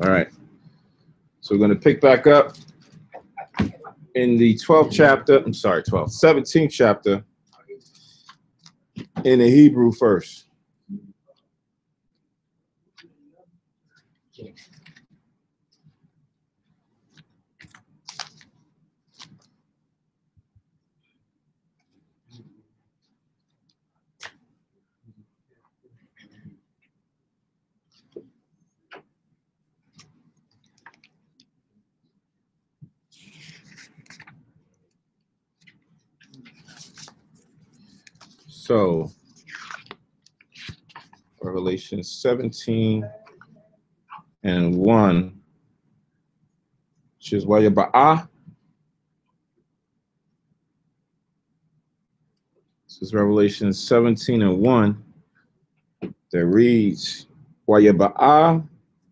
All right. So we're going to pick back up in the 12th chapter. I'm sorry, 17th chapter in the Hebrew first. So, Revelation 17 and 1, which is Wayaba'ah. This is Revelation 17 and 1 that reads, Wayaba'ah,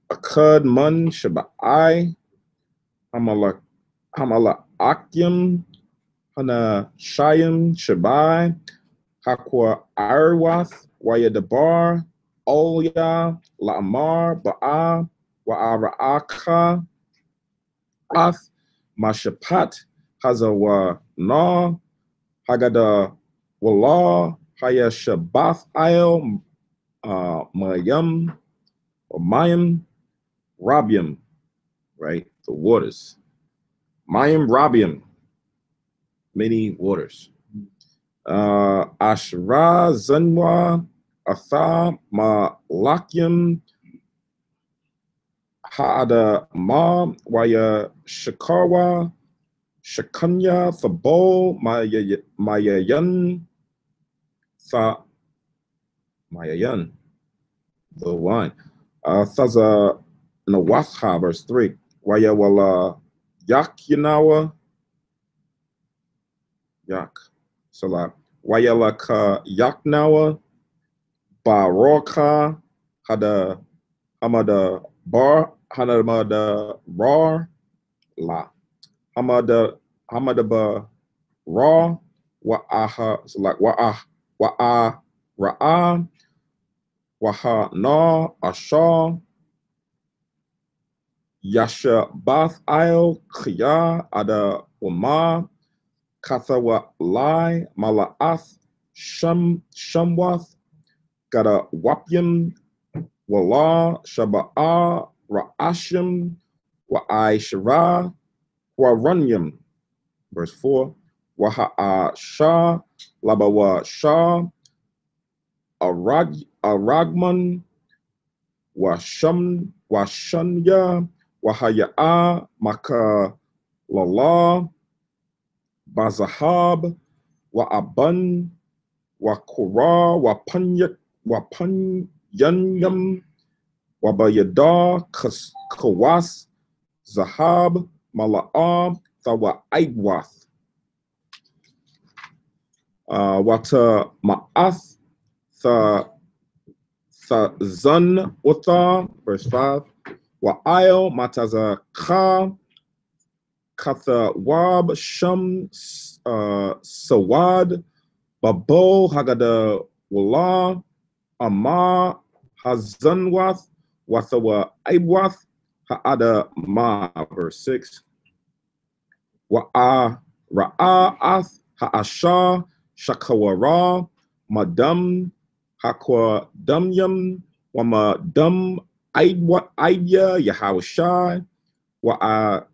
Akad Mun Shaba'ai, Hamala Akim, Hana Shayim Shabai, Hakwa Arwath, Wayadabar, Olya, La'amar, Ba'a, Wa'ara'aka, Ath, Mashapat, Hazawa Na, Hagada Wallah, Haya Shabath Ail, Mayam, or Mayim, Rabium, right? The waters. Mayim Rabium, many waters. Ashra Zanwa, Atha, Malakim, Ha'ada Ma, Waya Shakarwa, Shakanya, Fabo, Mayayan, Mayayan, the one. Thaza Nawatha, verse 3. Waya Wala Yakyanawa, Yak. Salat. Wayalaka Yaknawa, Baroka, Hada Hamada Bar, Hanamada Rar, La. Hamada Ba Ra, Wa'aha, so like Wa'a Ra'a, Waha Na, Asha, Yasha Bath Ail, Khya, Ada Wama, Kathawa Lai, Mala'ath, Shamwath, Gada Wapyam, Wala, Shaba'a, Ra'ashim, Wa'ai Shara, Warunyam. Verse 4. Waha'a Shah, Labawa Shah, Aragman, Washanya, Wahaya'a, Maka Lala, Bazahab, Wa'aban, Wakura, Wapanyanyam, Wabayada, Kawas, Zahab, Mala'am, Thawa'idwath. Wata Ma'ath, Zun Utha, verse 5. Wa'il, Mataza Ka, Katha Wab, Sham, Sawad, Babo, Hagada Wala, Ama, Hazanwath, Wathawa Ibwath, Ha'ada Ma, verse 6. Wa'a Ra'ath, Ha'asha, Shakawara, Madam, Hakwa Dumyam, Wama Dum, Idya, Yahawashai, Wa'a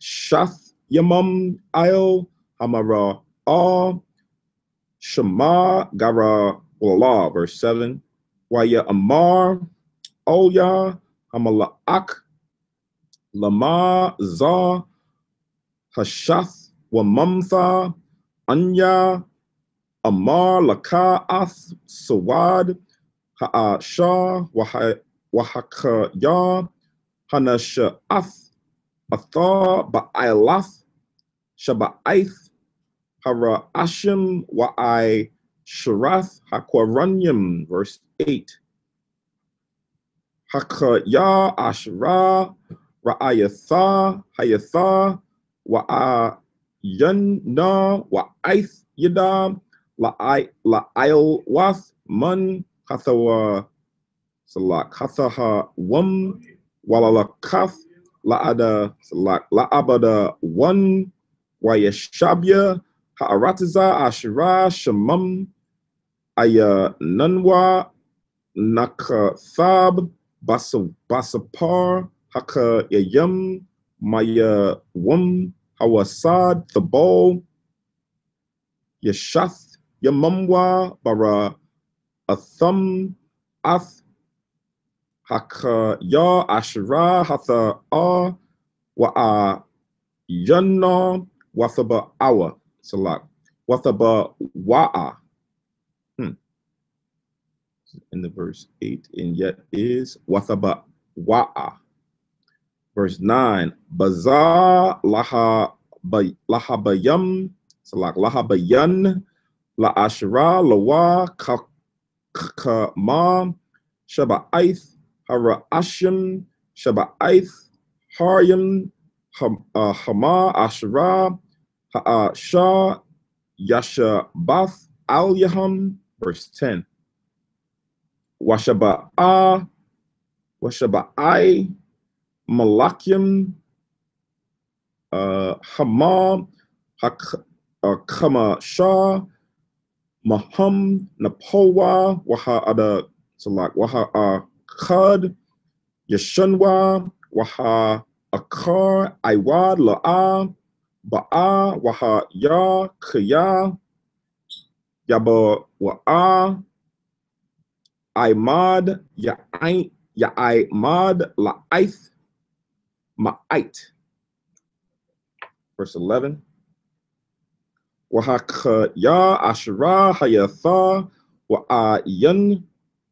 Shath Yamam, Ail, Hamara, Shema, Gara, Wala, verse 7. Waya Amar, Oya, Hamala'ak, Lama, Za, Hashath, Wamamtha, Anya, Amar, Laka'ath, Sawad, Ha'asha, Wahakaya, Hanasha'ath, Atha, Ba'ilath, Shaba'aith, Hara Ashim, Wa'ai Sharath, Hakwaranyam, verse 8. Hakaya Ashra, Ra'ayatha, Hayatha, Wa'ayanna, Wa'aith Yadam, La'ailwath, Man, Hathawa, Salak, Hathaha, Wum, Walalakath la'abada one wayashabya ha'aratiza ashira shamam aya nanwa nakathab basapar haka yayam maya wum hawasad thabol yashath yamamwa bara atham ath haka ya ashira hatha wa yanna wathaba awa salak wathaba wa'a. In the verse 8, and yet is wathaba wa'a. Verse 9, baza lahabayam salak lahabayan la ashira lawa kama shaba'aith hara ashim shaba'aith haryam hama ashira ha'asha yasha bath al yaham. Verse 10, washaba'ai malakim hama kama shah maham napowa waha ada salak waha khad yashanwa waha akar iwad la'a ba'a waha ya kaya yaba wa'a imad ya'imad la'aith ma'ait. Verse 11, wahaka ya ashra hayatha wa'ayan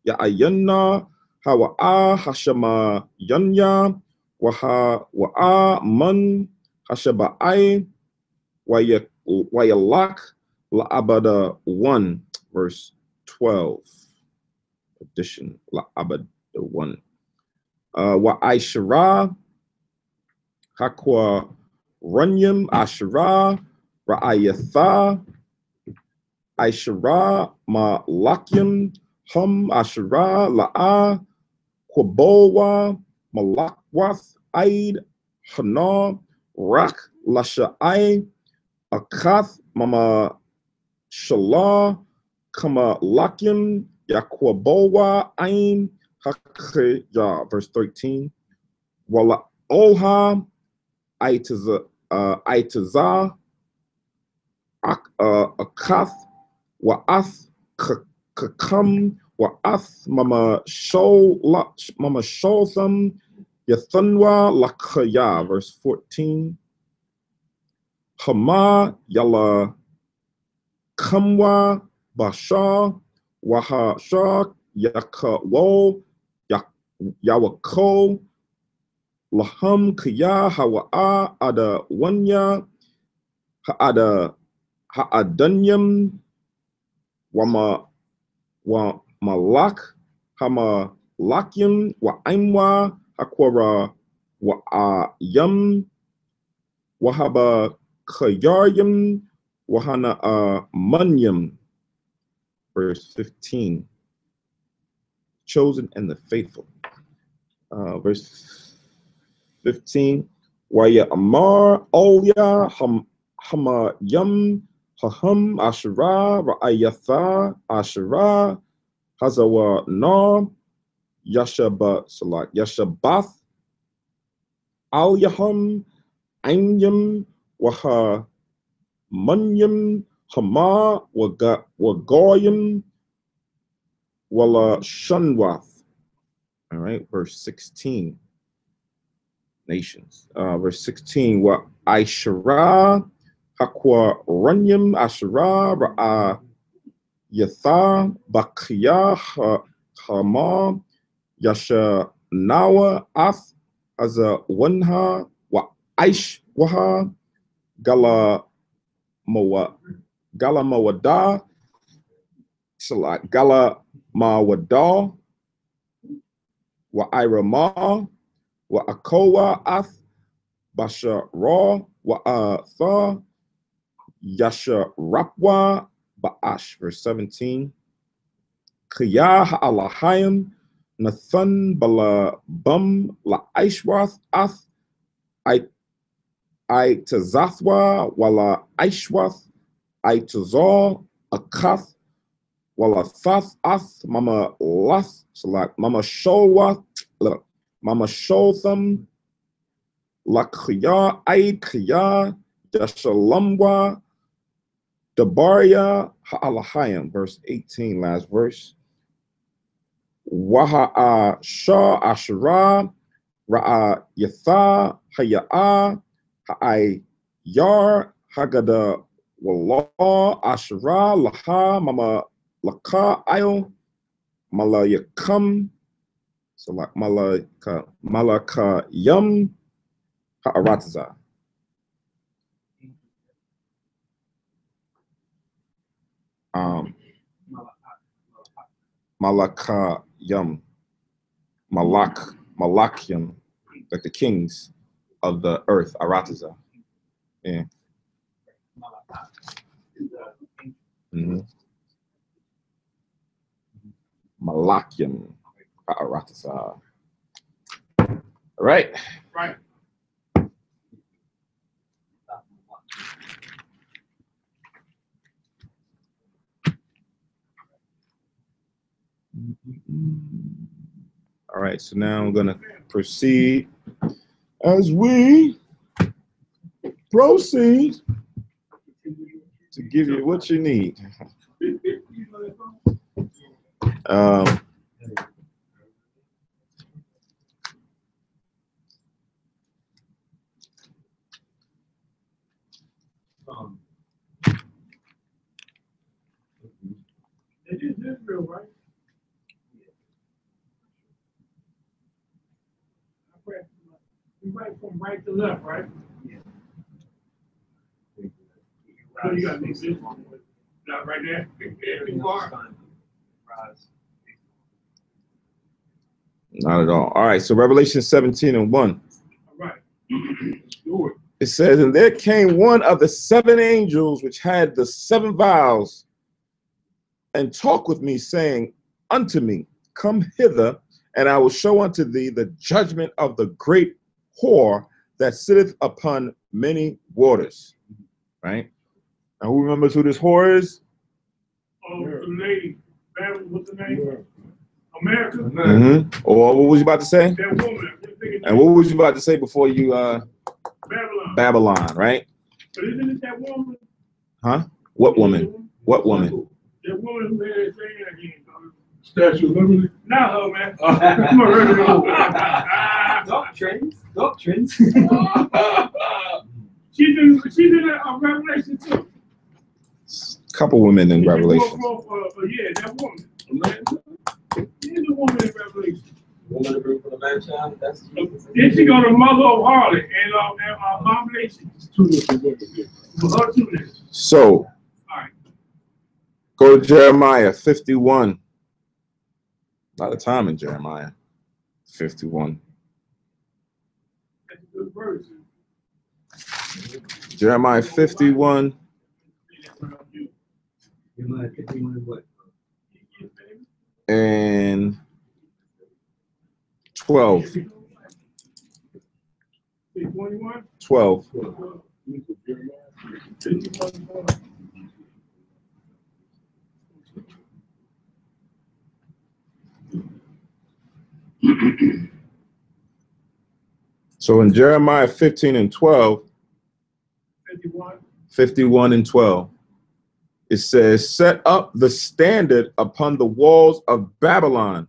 ya'ayanna hawa'a hashama yanya wa'a man hashaba'ai wayalak la'abada 1. Verse 12, addition la'abada 1. Wa'aishara hakwa runyam ashara ra'ayatha aishara ma lakyam hum ashara la'a kwabowa malakwath aid hana rak lasha'ai akath mama shalah kama lakyam yakwabowa ain hakya. Verse 13, wala olha aitaza akath wa'ath kakam wa'ath mama sholtham yathanwa lakaya. Verse 14, hama yala kamwa basha waha shak yakawo yawako laham kaya hawa'a ada wanya ha'ada ha'adanyam wa malak hama lakyam wa aimwa hakwara wa yam wahaba kayaryam wahana manyam. Verse 15, chosen and the faithful. Verse 15, waya amar olya hama yam haham ashara ra'ayatha ashara hazawa na yashaba salak yashabath al yaham ainyam waha manyam hama wagoyam wala shanwath. All right, verse 16, nations. Verse 16, wa aishara hakwa runyam ashara ra'a yatha bakya hama yasha nawa ath aza wanha wa aish waha gala mawada salat gala mawada wa irama wa akowa ath basha ra wa tha yasha rapwa ba'ash. Verse 17, kaya ha'alahayim Nathan bala bum la Aishwath ath I Tazathwa wala Aishwath I Tazor Akath wala Fath ath Mama Lath Salak Mama Sholwath Mama Sholtham Lakhiya Aid Khiya Dashalamwa Dabaria Ha'alahayim, verse 18, last verse. Waha'a Shah Ashara Ra'a Yatha Haya'a Ha'ai Yar Hagada Wallah Ashara Laha Mama Laka Ayo Malayakam so like Malaka Yum Ha'arataza. Malaka Yum Malakium, like the kings of the earth, Arataza. Yeah. Malakium Arataza. All right. Right. All right, so now I'm going to proceed as we proceed to give you what you need. It is Israel, right? You write from right to left, right? Yeah. So you got this one. Not right there. Not at all. All right, so Revelation 17:1. All right. It says, and there came one of the 7 angels which had the 7 vials, and talked with me, saying unto me, come hither, and I will show unto thee the judgment of the great whore that sitteth upon many waters. Right? Now who remembers who this whore is? Oh, the lady. What's the name? America. Mm-hmm. Or what was you about to say? That woman. And what was you about to say before you Babylon, right? But isn't it that woman? Huh? What woman? What woman? That woman who had his thing again. Statue of Liberty? Not her, man. Doctrines. She's in Revelation too. Couple women in Revelation. Yeah, that woman. She's a woman in Revelation. Woman to bring from the man child. That's Jesus. Then she go to mother of harlot and abomination. So, all right. Go to Jeremiah 51. A lot of time in Jeremiah 51. That's a good verse. Jeremiah 51. And 12. 12. So in Jeremiah 15 and 12, 51 and 12, it says, set up the standard upon the walls of Babylon,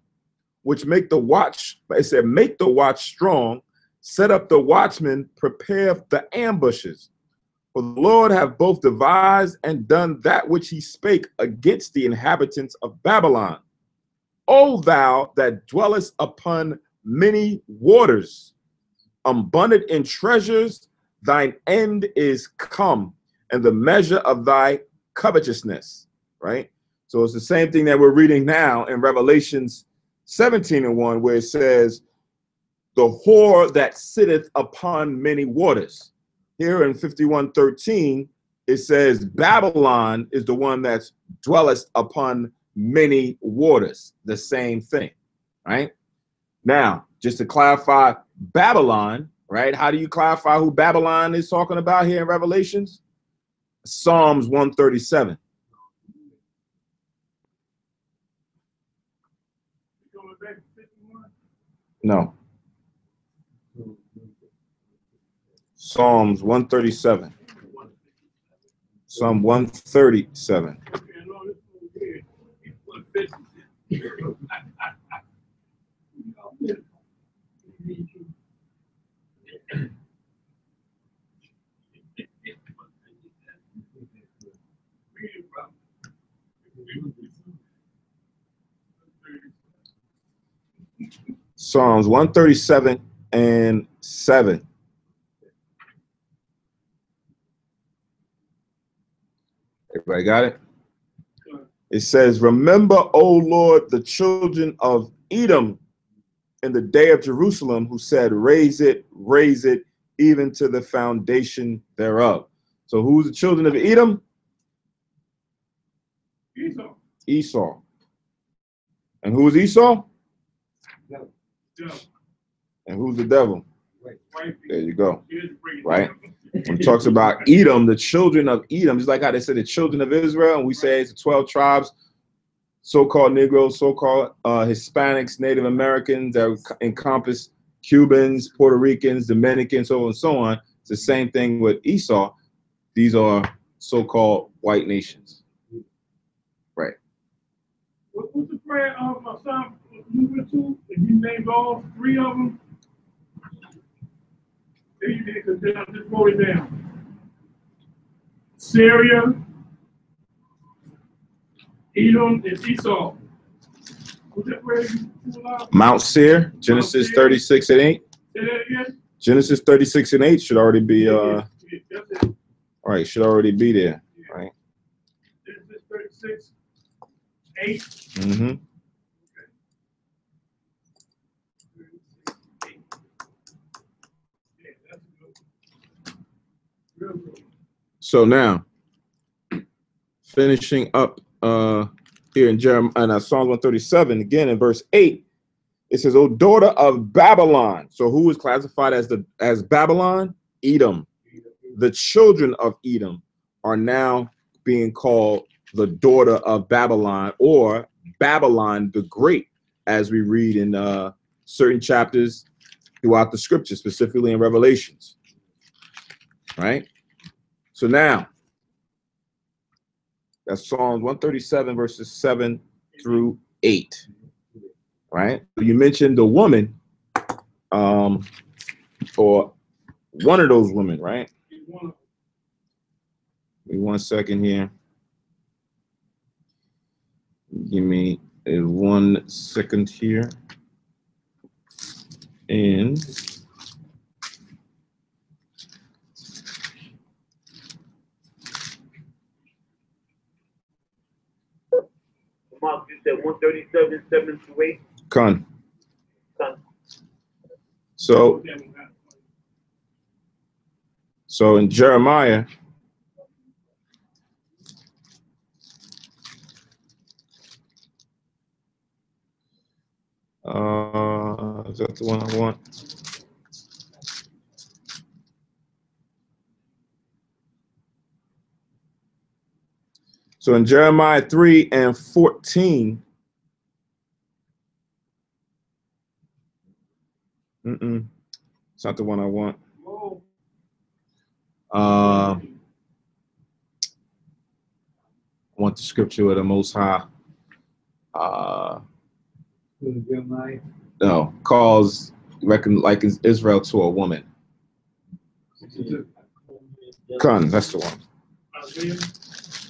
which make the watch, it said, make the watch strong, set up the watchmen, prepare the ambushes. For the Lord have both devised and done that which he spake against the inhabitants of Babylon. O thou that dwellest upon many waters, abundant in treasures, thine end is come, and the measure of thy covetousness, right? So it's the same thing that we're reading now in Revelations 17:1, where it says, the whore that sitteth upon many waters. Here in 51:13, it says Babylon is the one that dwelleth upon many waters. The same thing, right? Now, just to clarify Babylon, right? How do you clarify who Babylon is talking about here in Revelations? Psalms 137. No. Psalms 137. Psalm 137. Psalms 137 and 7. Everybody got it? It says, remember, O Lord, the children of Edom in the day of Jerusalem, who said, raise it, even to the foundation thereof. So who's the children of Edom? Esau. Esau. And who is Esau? Devil. And who's the devil? Right. There you go. Right? When it talks about Edom, the children of Edom, just like how they said the children of Israel, and we say it's the 12 tribes, so-called Negroes, so-called Hispanics, Native Americans that encompass Cubans, Puerto Ricans, Dominicans, so on and so on. It's the same thing with Esau. These are so-called white nations. Right. What's the prayer of my son alluded to? And you named all three of them. There you did, because then I just wrote it down. Syria, Edom, and Esau. What's that prayer you pulled out? Mount Seir, Genesis 36 and 8. Say that again? Genesis 36 and 8 should already be Yeah, that's it. all right, should already be there. Right. Genesis 36, 8. Mm-hmm. So now, finishing up here in Jeremiah, Psalm 137, again in verse 8, it says, "O daughter of Babylon." So who is classified as Babylon? Edom. The children of Edom are now being called the daughter of Babylon, or Babylon the Great, as we read in certain chapters throughout the scriptures, specifically in Revelations. Right? So now, that's Psalms 137, verses 7 through 8. Right? You mentioned the woman, or one of those women, right? Give me 1 second here. Give me 1 second here. And Mark, you said 137, 7 through 8. Con. Con. So in Jeremiah, is that the one I want? So in Jeremiah 3 and 14, it's not the one I want. I want the scripture of the Most High. No, likens Israel to a woman. Con, that's the one.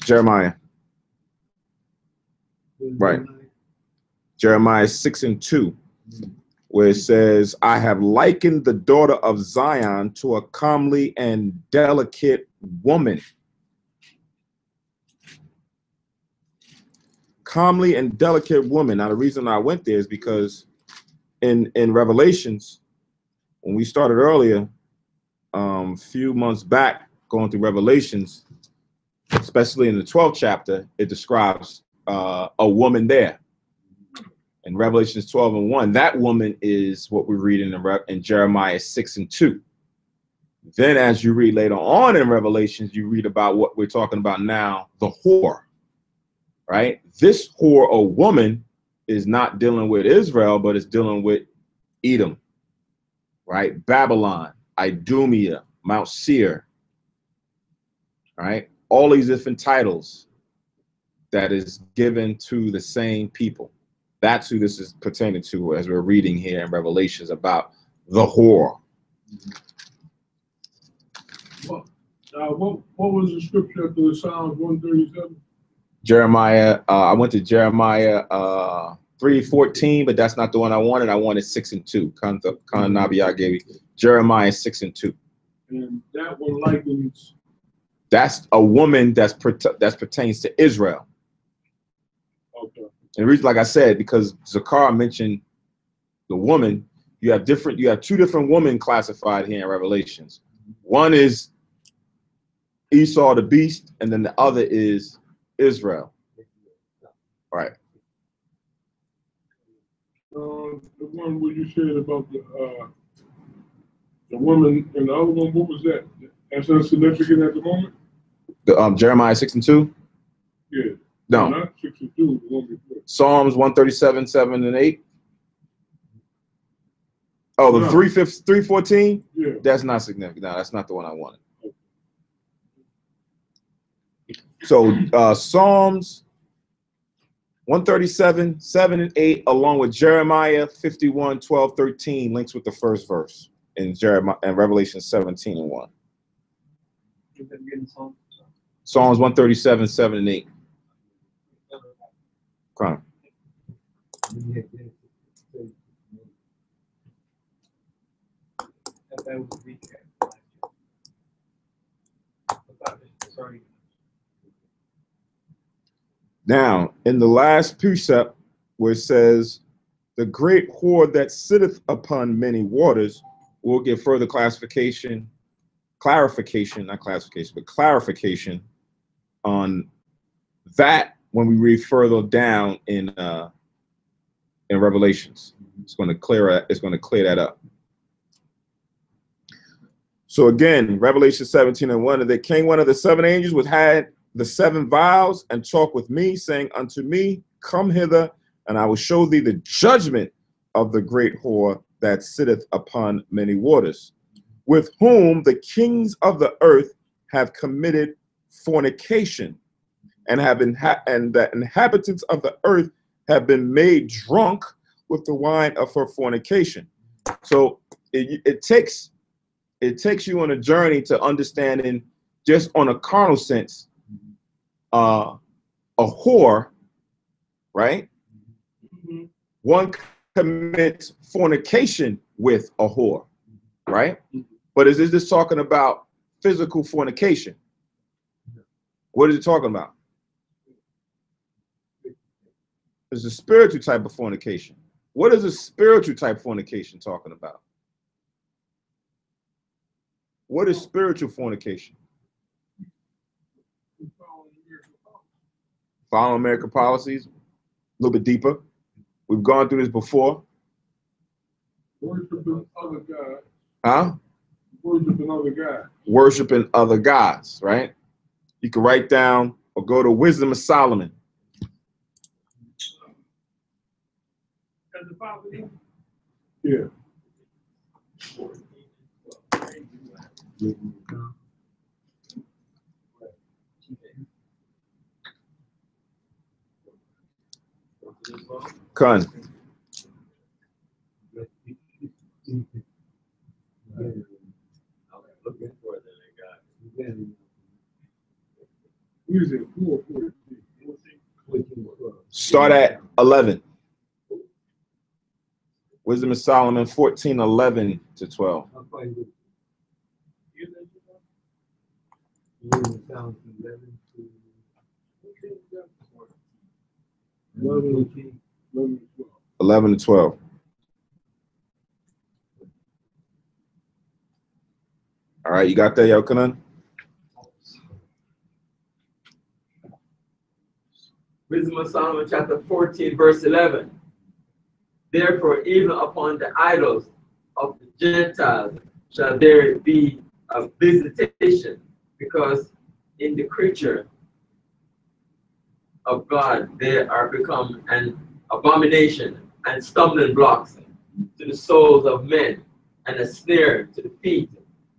Jeremiah. Right. Jeremiah 6 and 2, where it says, "I have likened the daughter of Zion to a comely and delicate woman." Comely and delicate woman. Now, the reason I went there is because in Revelations, when we started earlier, a few months back, going through Revelations, especially in the 12th chapter, it describes a woman there, In Revelations 12:1, that woman is what we read in Jeremiah 6:2. Then as you read later on in Revelations, you read about what we're talking about now, the whore, right? This whore or woman is not dealing with Israel, but it's dealing with Edom, right? Babylon, Idumea, Mount Seir, right? All these different titles that is given to the same people. That's who this is pertaining to as we're reading here in Revelations about the whore. What was the scripture after the Psalms 137? Jeremiah, I went to Jeremiah 3:14, but that's not the one I wanted. I wanted 6:2. Khan Nabiya gave me Jeremiah 6:2. And that one likens. That's a woman that pertains to Israel. Okay. And the reason, like I said, because Zakar mentioned the woman, you have two different women classified here in Revelations. One is Esau the beast, and then the other is Israel. Right. The one where you said about the woman and the other one, what was that? That's insignificant at the moment? The Jeremiah 6:2? Yeah. No. Not 62, the one before. Psalms 137, 7 and 8. Oh, the 314? Yeah. That's not significant. No, that's not the one I wanted. So Psalms 137, 7 and 8, along with Jeremiah 51, 12, 13, links with the first verse in Jeremiah and Revelation 17:1. Psalms 137, 7 and 8. Come on. Now, in the last precept, where it says, the great whore that sitteth upon many waters, we'll get further clarification on that when we read further down in Revelations. It's going to clear that up. So again, Revelation 17:1, there came one of the seven angels which had the seven vials and talked with me, saying unto me, come hither, and I will show thee the judgment of the great whore that sitteth upon many waters, with whom the kings of the earth have committed fornication, and the inhabitants of the earth have been made drunk with the wine of her fornication. So it takes you on a journey to understanding, just on a carnal sense, a whore, right? Mm-hmm. One commits fornication with a whore, right? Mm-hmm. But is this talking about physical fornication? What is it talking about? It's a spiritual type of fornication. What is a spiritual type of fornication talking about? What is spiritual fornication? Following American policies, a little bit deeper. We've gone through this before. Worshiping other gods. Huh? Worshiping other gods. Worshiping other gods, right? You can write down or go to Wisdom of Solomon. Yeah. Con. Start at 11. Wisdom of Solomon 14:11 to 12. Eleven to 12. All right, you got that, Yochanan? Wisdom of Solomon, chapter 14, verse 11. Therefore, even upon the idols of the Gentiles shall there be a visitation, because in the creature of God they are become an abomination and stumbling blocks to the souls of men, and a snare to the feet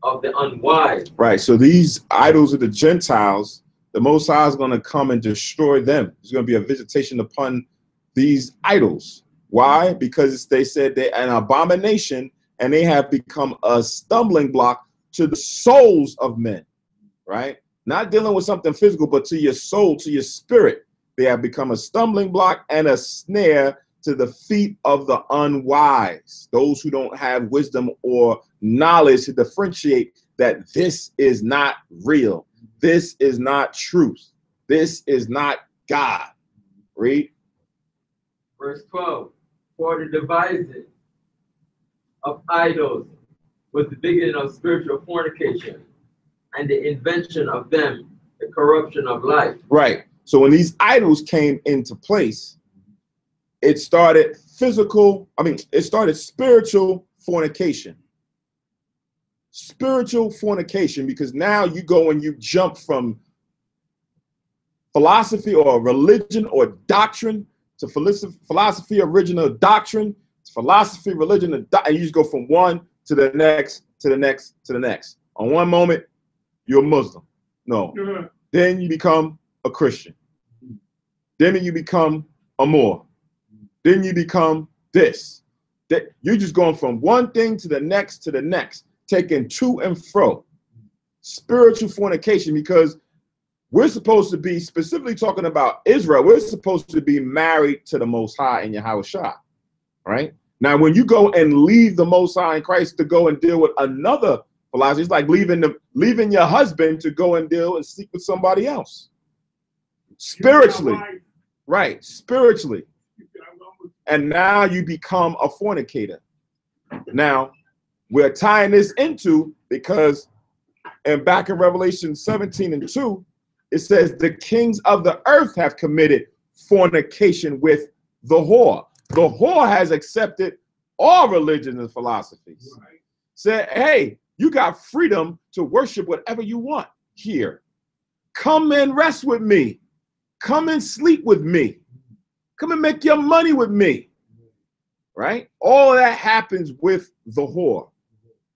of the unwise. Right. So these idols of the Gentiles, the Most High is going to come and destroy them. There's going to be a visitation upon these idols. Why? Because they said they're an abomination and they have become a stumbling block to the souls of men. Right? Not dealing with something physical, but to your soul, to your spirit. They have become a stumbling block and a snare to the feet of the unwise, those who don't have wisdom or knowledge to differentiate that this is not real. This is not truth. This is not God. Read. Verse 12, for the devising of idols was the beginning of spiritual fornication, and the invention of them, the corruption of life. Right. So when these idols came into place, it started it started spiritual fornication. Spiritual fornication, because now you go and you jump from philosophy or religion or doctrine to philosophy, original doctrine, to philosophy, religion, and you just go from one to the next, to the next, to the next. On one moment, you're a Muslim. No. Yeah. Then you become a Christian. Then you become a Moor. Then you become this. That you're just going from one thing to the next, taking to and fro. Spiritual fornication, because we're supposed to be, specifically talking about Israel, we're supposed to be married to the Most High in Yahweh Shah, right? Now, when you go and leave the Most High in Christ to go and deal with another philosophy, it's like leaving your husband to go and deal and sleep with somebody else. Spiritually, right? Spiritually. And now you become a fornicator. Now, we're tying this into, because and back in Revelation 17:2, it says the kings of the earth have committed fornication with the whore. The whore has accepted all religions and philosophies. Right. Said, hey, you got freedom to worship whatever you want here. Come and rest with me. Come and sleep with me. Come and make your money with me. Right? All that happens with the whore.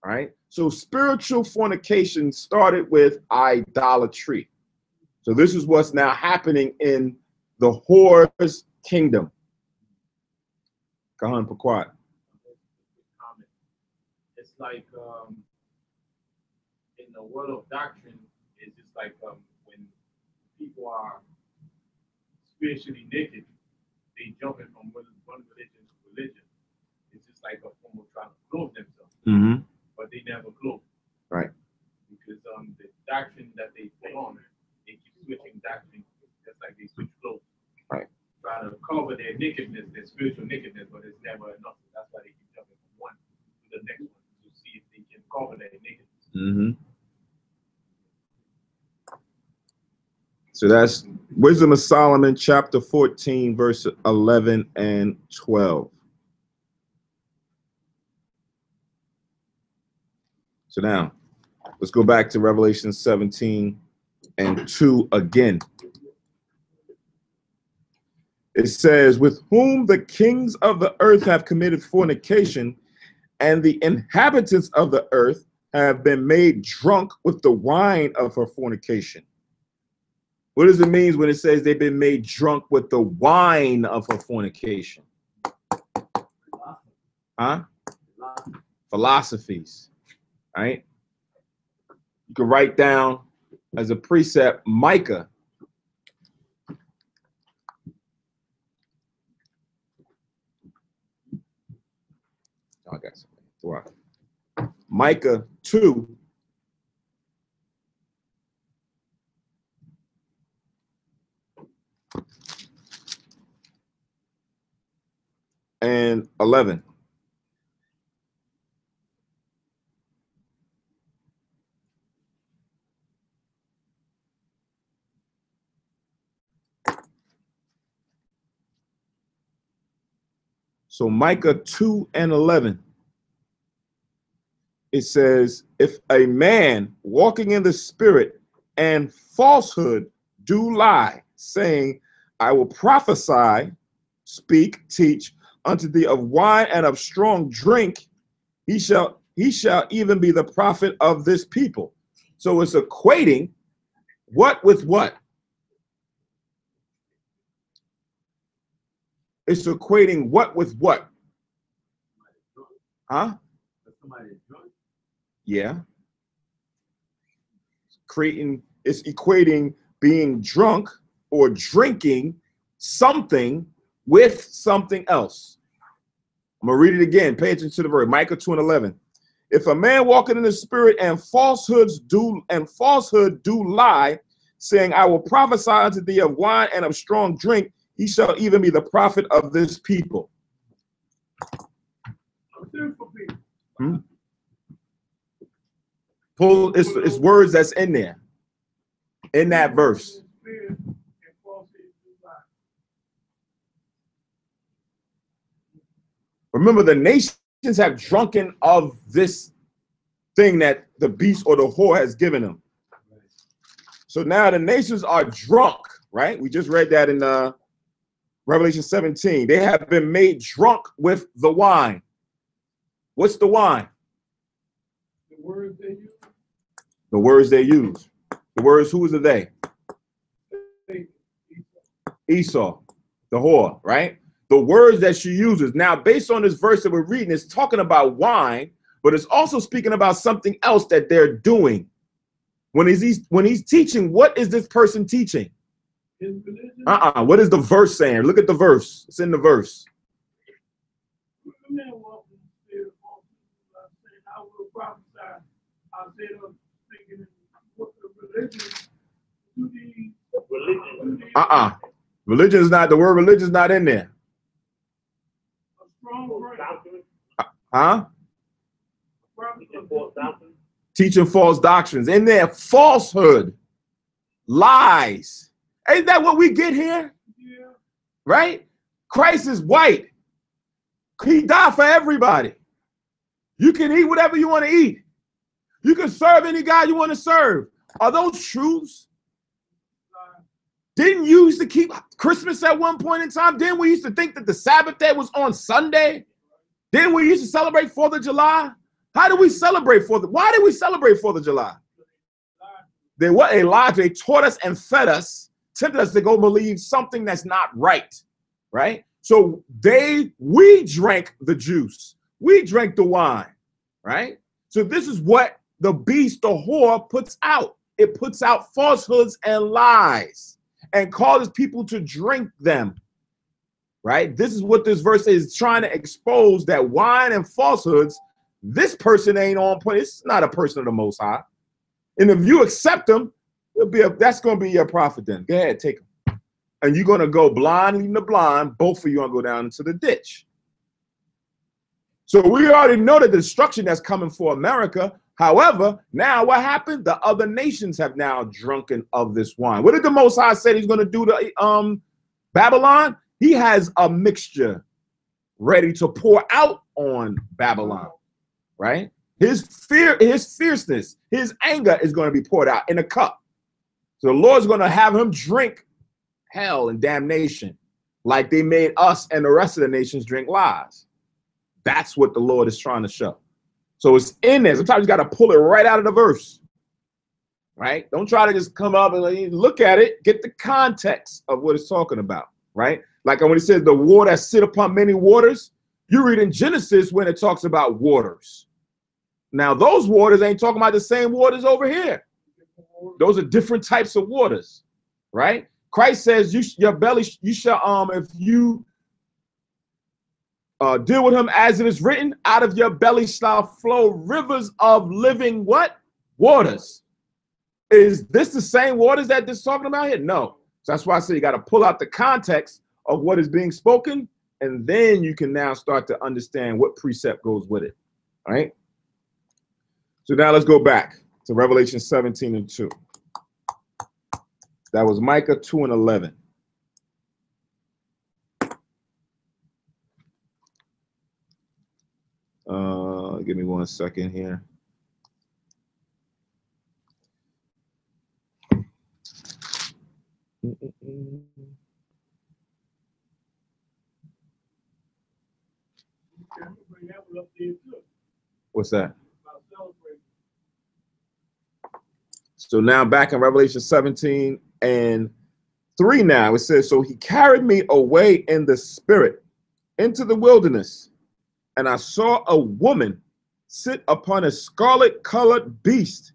Right? So spiritual fornication started with idolatry. So this is what's now happening in the whore's kingdom. Kahan Paquat. It's like in the world of doctrine, it's just like when people are spiritually naked, they jumping from one religion to religion. It's just like a form of trying to clothe themselves, but they never clothe. Right. Because the doctrine that they put on, they keep switching doctrine, just like they switch clothes. Right. Trying to cover their nakedness, their spiritual nakedness, but it's never enough. That's why they keep jumping from one to the next one to see if they can cover their nakedness. So that's Wisdom of Solomon, chapter 14, verse 11 and 12. So now, let's go back to Revelation 17:2 again. It says, with whom the kings of the earth have committed fornication, and the inhabitants of the earth have been made drunk with the wine of her fornication. What does it mean when it says they've been made drunk with the wine of her fornication? Huh? Philosophies, right? You can write down as a precept, Micah. I got something. Wow. Micah 2. And 11. So Micah 2 and 11. It says, if a man walking in the spirit and falsehood do lie, saying, I will prophesy, speak, teach unto thee of wine and of strong drink, he shall even be the prophet of this people. So it's equating what with what? It's equating what with what? Huh? Yeah. It's equating being drunk or drinking something with something else. I'm gonna read it again. Pay attention to the verse. Micah 2 and 11. If a man walking in the spirit and falsehood do lie, saying, I will prophesy unto thee of wine and of strong drink, he shall even be the prophet of this people. Hmm? Pull, it's words that's in there, in that verse. Remember, the nations have drunken of this thing that the beast or the whore has given them. So now the nations are drunk, right? We just read that in Revelation 17. They have been made drunk with the wine. What's the wine? The words they use. The words they use. The words, who is the they? Esau, the whore, right? The words that she uses. Now, based on this verse that we're reading, it's talking about wine, but it's also speaking about something else that they're doing. When he's teaching, what is this person teaching? What is the verse saying? Look at the verse. It's in the verse. Religion is not, the word religion is not in there. Teaching false doctrines. In there, falsehood, lies. Ain't that what we get here? Yeah. Right? Christ is white. He died for everybody. You can eat whatever you want to eat. You can serve any God you want to serve. Are those truths? Didn't you used to keep Christmas at one point in time? Didn't we used to think that the Sabbath day was on Sunday? Didn't we used to celebrate 4th of July? How do we celebrate 4th? Why did we celebrate 4th of July? They lied. They taught us and fed us, tempted us to go believe something that's not right, right? So we drank the juice. We drank the wine, right? So this is what the beast, the whore, puts out. It puts out falsehoods and lies and causes people to drink them, right? This is what this verse is trying to expose, that wine and falsehoods, this person ain't on point. It's not a person of the Most High. And if you accept them, that's going to be your prophet then. Go ahead, take them. And you're going to go blind leading the blind. Both of you are going to go down into the ditch. So we already know the destruction that's coming for America. However, now what happened? The other nations have now drunken of this wine. What did the Most High say he's going to do to Babylon? He has a mixture ready to pour out on Babylon, right? His fierceness, his anger is going to be poured out in a cup. So the Lord's going to have him drink hell and damnation like they made us and the rest of the nations drink lies. That's what the Lord is trying to show. So it's in there. Sometimes you got to pull it right out of the verse, right? Don't try to just come up and look at it. Get the context of what it's talking about, right? Like when it says the water that sit upon many waters, you read in Genesis when it talks about waters. Now, those waters ain't talking about the same waters over here. Those are different types of waters, right? Christ says, your belly, you shall, if you deal with him as it is written, out of your belly shall flow rivers of living what? Waters. Is this the same waters that this is talking about here? No. So that's why I say you got to pull out the context of what is being spoken, and then you can now start to understand what precept goes with it, all right? So now let's go back to Revelation 17 and 2. That was Micah 2 and 11. Give me 1 second here. What's that? So now back in Revelation 17 and 3 now, it says, so he carried me away in the spirit into the wilderness, and I saw a woman sit upon a scarlet-colored beast,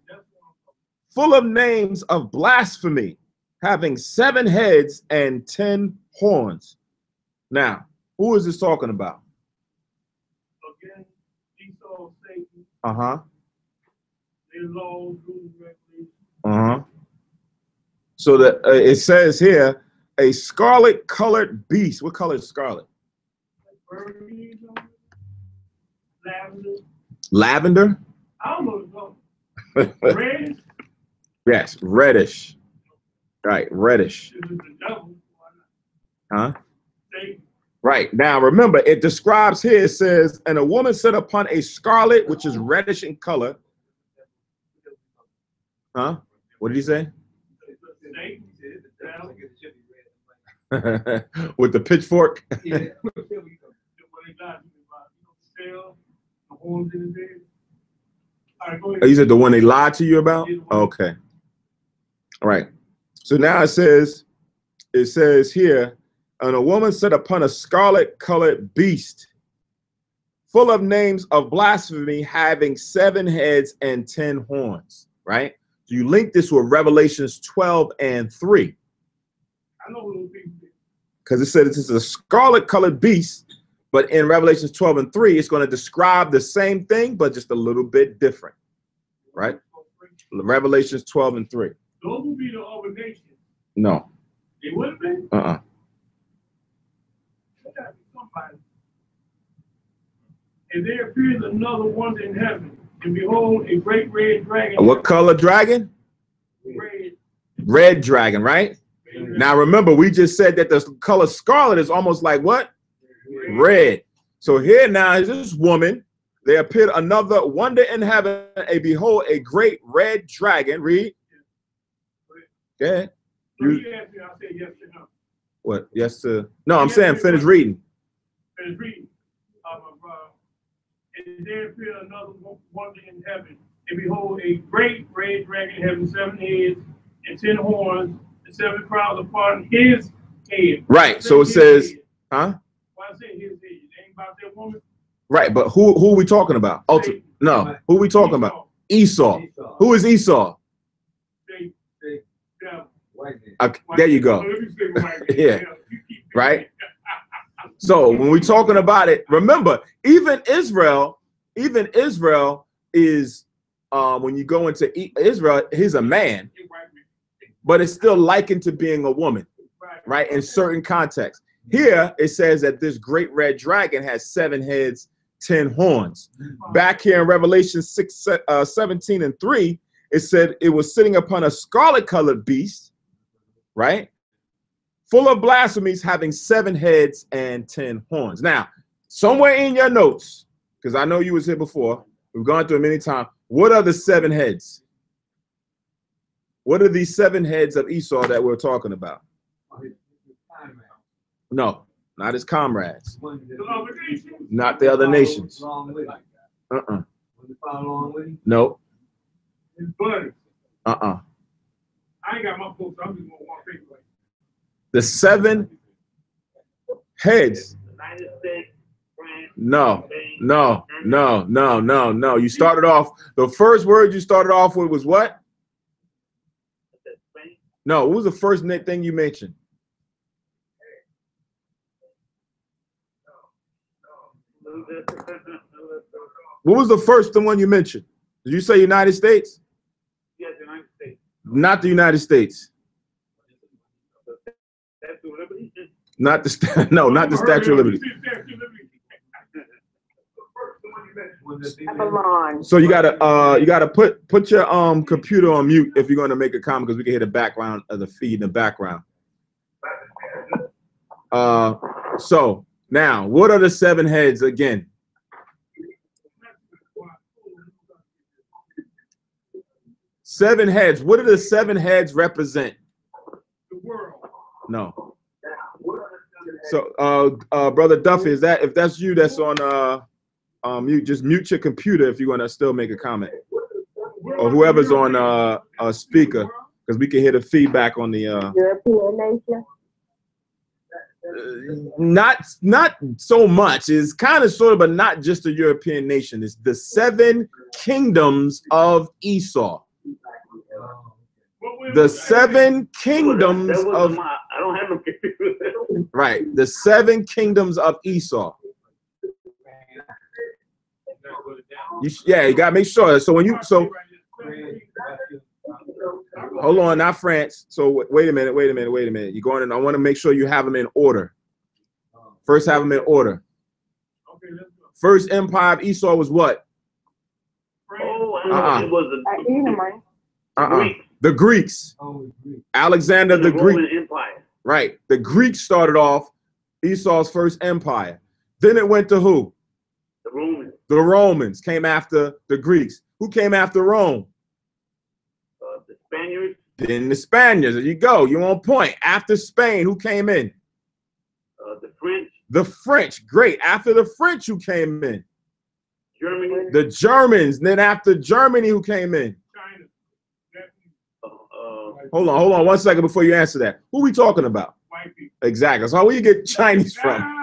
full of names of blasphemy, having 7 heads and 10 horns. Now, who is this talking about? Again, Esau, Satan. Uh-huh. Their laws, rules, regulations. Uh-huh. So that it says here, a scarlet-colored beast. What color is scarlet? Burgundy, lavender. Lavender? I don't know the color. Red. Yes, reddish. Right, reddish. This is the devil. Huh? Satan. Right. Now, remember, it describes here, it says, and a woman sat upon a scarlet, which is reddish in color. Huh? What did he say? With the pitchfork? Yeah. You said the one they lied to you about? Okay. All right. So now it says here, and a woman sat upon a scarlet-colored beast, full of names of blasphemy, having 7 heads and 10 horns. Right? So you link this with Revelations 12 and 3. I know those people. Because it said this is a scarlet-colored beast, but in Revelations 12 and 3, it's going to describe the same thing, but just a little bit different. Right? Revelations 12 and 3. Those would be the other nations. No. They would be? Uh-uh. Somebody. And there appears another wonder in heaven, and behold, a great red dragon. What color dragon? Red. Red dragon, right? Now remember, we just said that the color scarlet is almost like what? Red. So here now is this woman. There appeared another wonder in heaven, and behold, a great red dragon. Read. Okay. So you asked me, I said yes to no. What? Yes to? No, I'm saying finish reading. Finish reading. And there appeared another wonder in heaven, and behold, a great red dragon having 7 heads and 10 horns, and 7 crowns upon his head. Right. So it says, huh? Why I say his head? It ain't about that woman. Right, but who are we talking about? No, who are we talking about? Esau. Who is Esau? Okay, there you go. Yeah. Right. So when we're talking about it, remember, even Israel is when you go into Israel, he's a man, but it's still likened to being a woman, right? In certain contexts. Here it says that this great red dragon has 7 heads, 10 horns. Back here in Revelation 17 and 3, it said it was sitting upon a scarlet-colored beast, right? Full of blasphemies, having 7 heads and 10 horns. Now, somewhere in your notes, because I know you was here before, we've gone through it many times. What are the 7 heads? What are these 7 heads of Esau that we're talking about? No, not his comrades. Not the other nations. No. I ain't got my books. I'm just going to walk paper. The 7 heads. No. You started off, the first word you started off with was what? No, what was the first thing you mentioned? What was the first one you mentioned? Did you say United States? Yes, United States. Not the United States. Not the not the Statue of Liberty. So you gotta put your computer on mute if you're gonna make a comment, because we can hear the background of the feed in the background. So now, what are the 7 heads again? 7 heads. What do the 7 heads represent? The world. No. So, brother Duffy, is that, if that's you, that's on mute, just mute your computer if you want to still make a comment, or whoever's on a speaker, because we can hear the feedback on the European nation. not so much. It's kind of sort of, but not just a European nation. It's the 7 kingdoms of Esau. The 7 kingdoms of, I don't have no computer. right, the 7 kingdoms of Esau. Yeah, you gotta make sure. So when you, so hold on, not France. So wait a minute. You're going in. I want to make sure you have them in order. First, have them in order. First empire of Esau was what? It was the Greeks. Alexander the Greek. Empire. Right. The Greeks started off Esau's first empire. Then it went to who? The Romans. The Romans came after the Greeks. Who came after Rome? The Spaniards. Then the Spaniards. There you go. You're on point. After Spain, who came in? The French. The French. Great. After the French, who came in? Germany. The Germans. Then after Germany, who came in? China. Hold on 1 second before you answer that. Who are we talking about? White people. Exactly. So where you get Chinese from?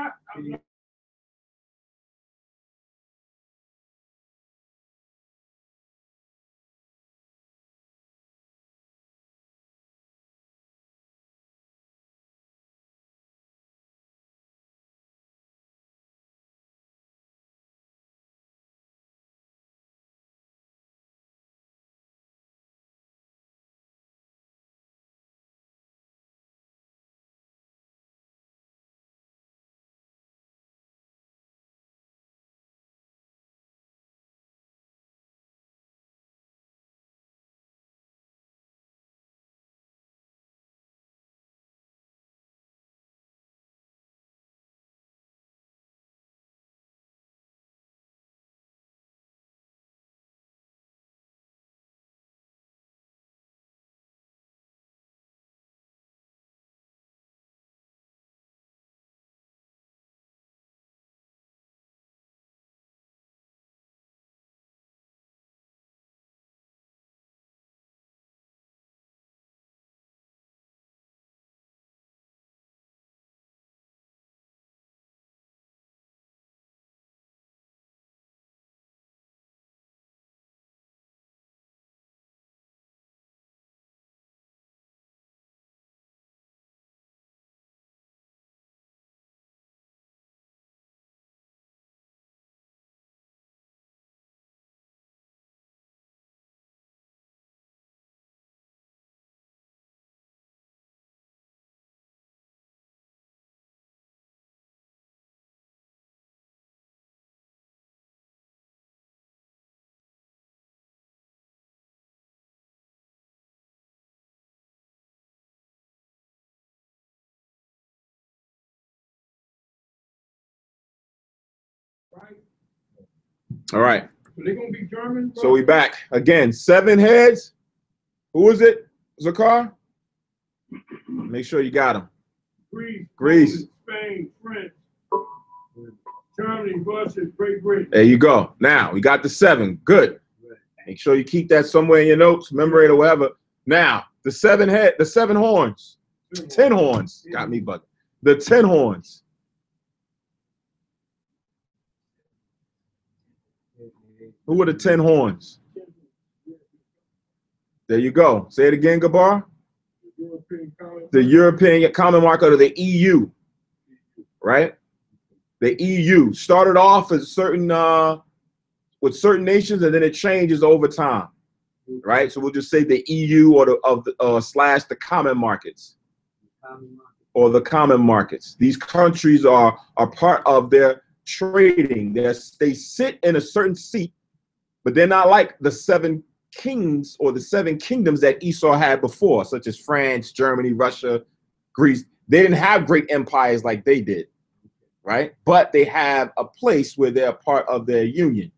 All right. So they're gonna be German. So we back again. 7 heads. Who is it? Zakar? Make sure you got them. Greece. Spain, France, Germany, Russia, Great Britain. There you go. Now we got the 7. Good. Make sure you keep that somewhere in your notes, memory it or whatever. Now the 7 horns. 10 horns. Got me bugged. The 10 horns. Who are the 10 horns? There you go. Say it again, Gabar. The European Common Market, or the EU, right? The EU started off as certain with certain nations, and then it changes over time, right? So we'll just say the EU or the common markets, or the common markets. These countries are part of their trading. They sit in a certain seat, but they're not like the 7 kings or the 7 kingdoms that Esau had before, such as France, Germany, Russia, Greece. They didn't have great empires like they did, right? But they have a place where they're part of their union.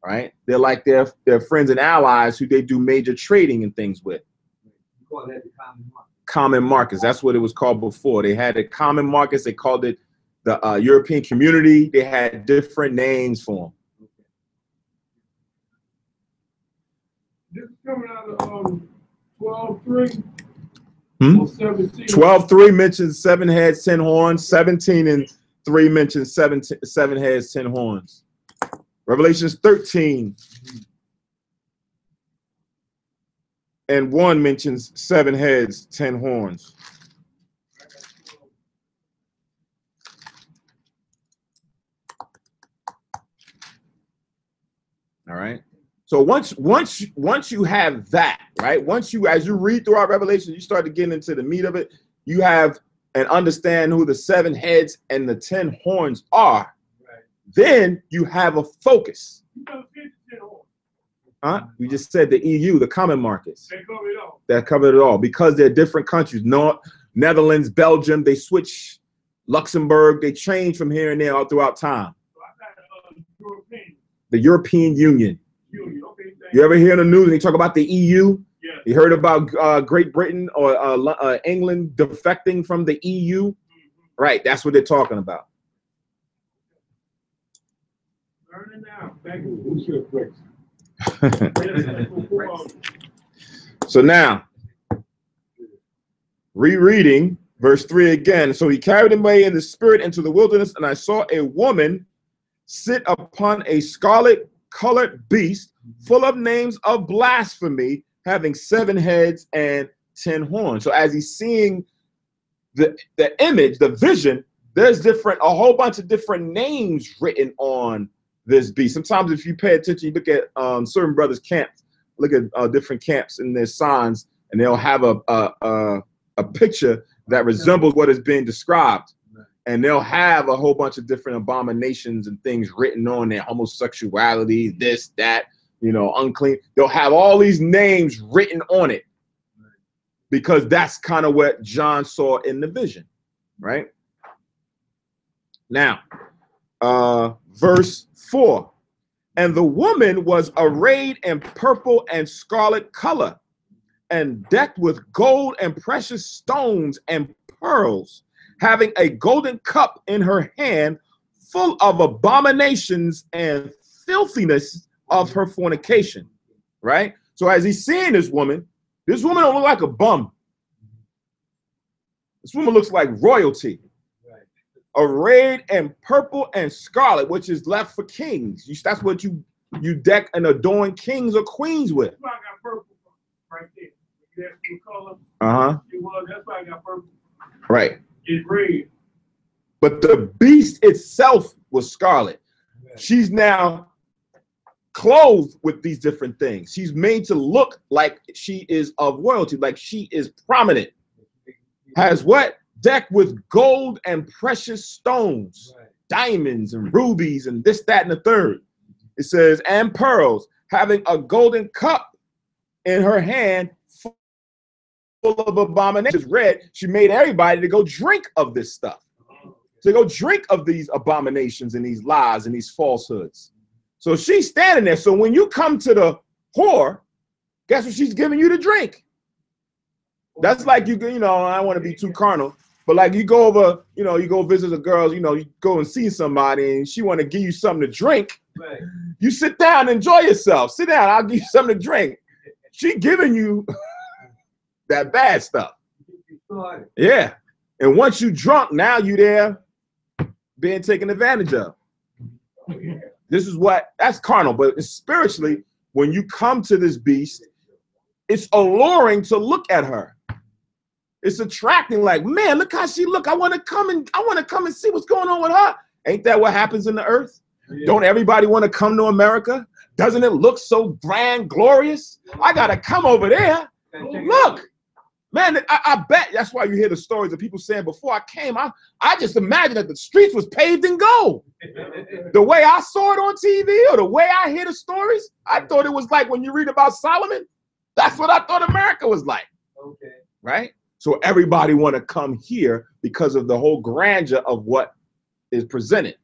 right? They're like their friends and allies who they do major trading and things with. You call that the common market. Common markets. That's what it was called before. They had the common markets. They called it the European community. They had different names for them. This is coming out of 12:3 Hmm? or 17. 12:3 mentions 7 heads, 10 horns. 17:3 mentions seven heads, 10 horns. Revelations 13:1 mentions 7 heads, 10 horns. All right. So once you have that, right? As you read throughout Revelation, you start to get into the meat of it. You have and understand who the 7 heads and the 10 horns are. Right. Then you have a focus. You don't see the 10 horns. Huh? We just said the EU, the common markets. They cover it all. That covered it all because they're different countries. Netherlands, Belgium, they switch. Luxembourg, they change from here and there all throughout time. So I got European The European Union. Union. Okay, thank You ever hear in the news and they talk about the EU? Yeah. You heard about Great Britain or England defecting from the EU? Right, that's what they're talking about. Learning now. Thank Who's your place? you. So now, rereading verse 3 again. So he carried him away in the spirit into the wilderness, and I saw a woman sit upon a scarlet-colored beast full of names of blasphemy, having 7 heads and 10 horns. So as he's seeing the image, the vision, there's a whole bunch of different names written on this beast. Sometimes if you pay attention, you look at certain brothers' camps, look at different camps and their signs, and they'll have a picture that resembles what is being described. And they'll have a whole bunch of different abominations and things written on there, homosexuality, this, that, unclean. They'll have all these names written on it because that's kind of what John saw in the vision, right? Now, verse 4, and the woman was arrayed in purple and scarlet color and decked with gold and precious stones and pearls, having a golden cup in her hand full of abominations and filthiness of her fornication, right? So as he's seeing this woman don't look like a bum. This woman looks like royalty. Arrayed in purple and scarlet, which is left for kings. That's what you deck and adorn kings or queens with. That's why I got purple right there. You asked me color. That's why I got purple. Right. It's red. But the beast itself was scarlet. She's now clothed with these different things. She's made to look like she is of royalty, like she is prominent. Has what? Decked with gold and precious stones, diamonds and rubies and this, that, and the third. It says, and pearls, having a golden cup in her hand full of abominations. Red, she made everybody to go drink of this stuff. To go drink of these abominations and these lies and these falsehoods. So she's standing there. So when you come to the whore, guess what she's giving you to drink? That's like I don't want to be too carnal, but like you go over, you go visit a girl, you go and see somebody and she want to give you something to drink. Right. You sit down, enjoy yourself. Sit down, I'll give you something to drink. She giving you that bad stuff. Yeah. And once you drunk, now you there being taken advantage of. That's carnal, but spiritually, when you come to this beast, it's alluring to look at her. It's attracting, like, man, look how she look. I want to come and see what's going on with her. Ain't that what happens in the earth? Yeah. Don't everybody want to come to America? Doesn't it look so grand, glorious? I gotta come over there. Look, man, I bet that's why you hear the stories of people saying, before I came, I just imagined that the streets was paved in gold. The way I saw it on TV or the way I hear the stories, I thought it was like when you read about Solomon. That's what I thought America was like. Okay. Right? So everybody want to come here because of the whole grandeur of what is presented.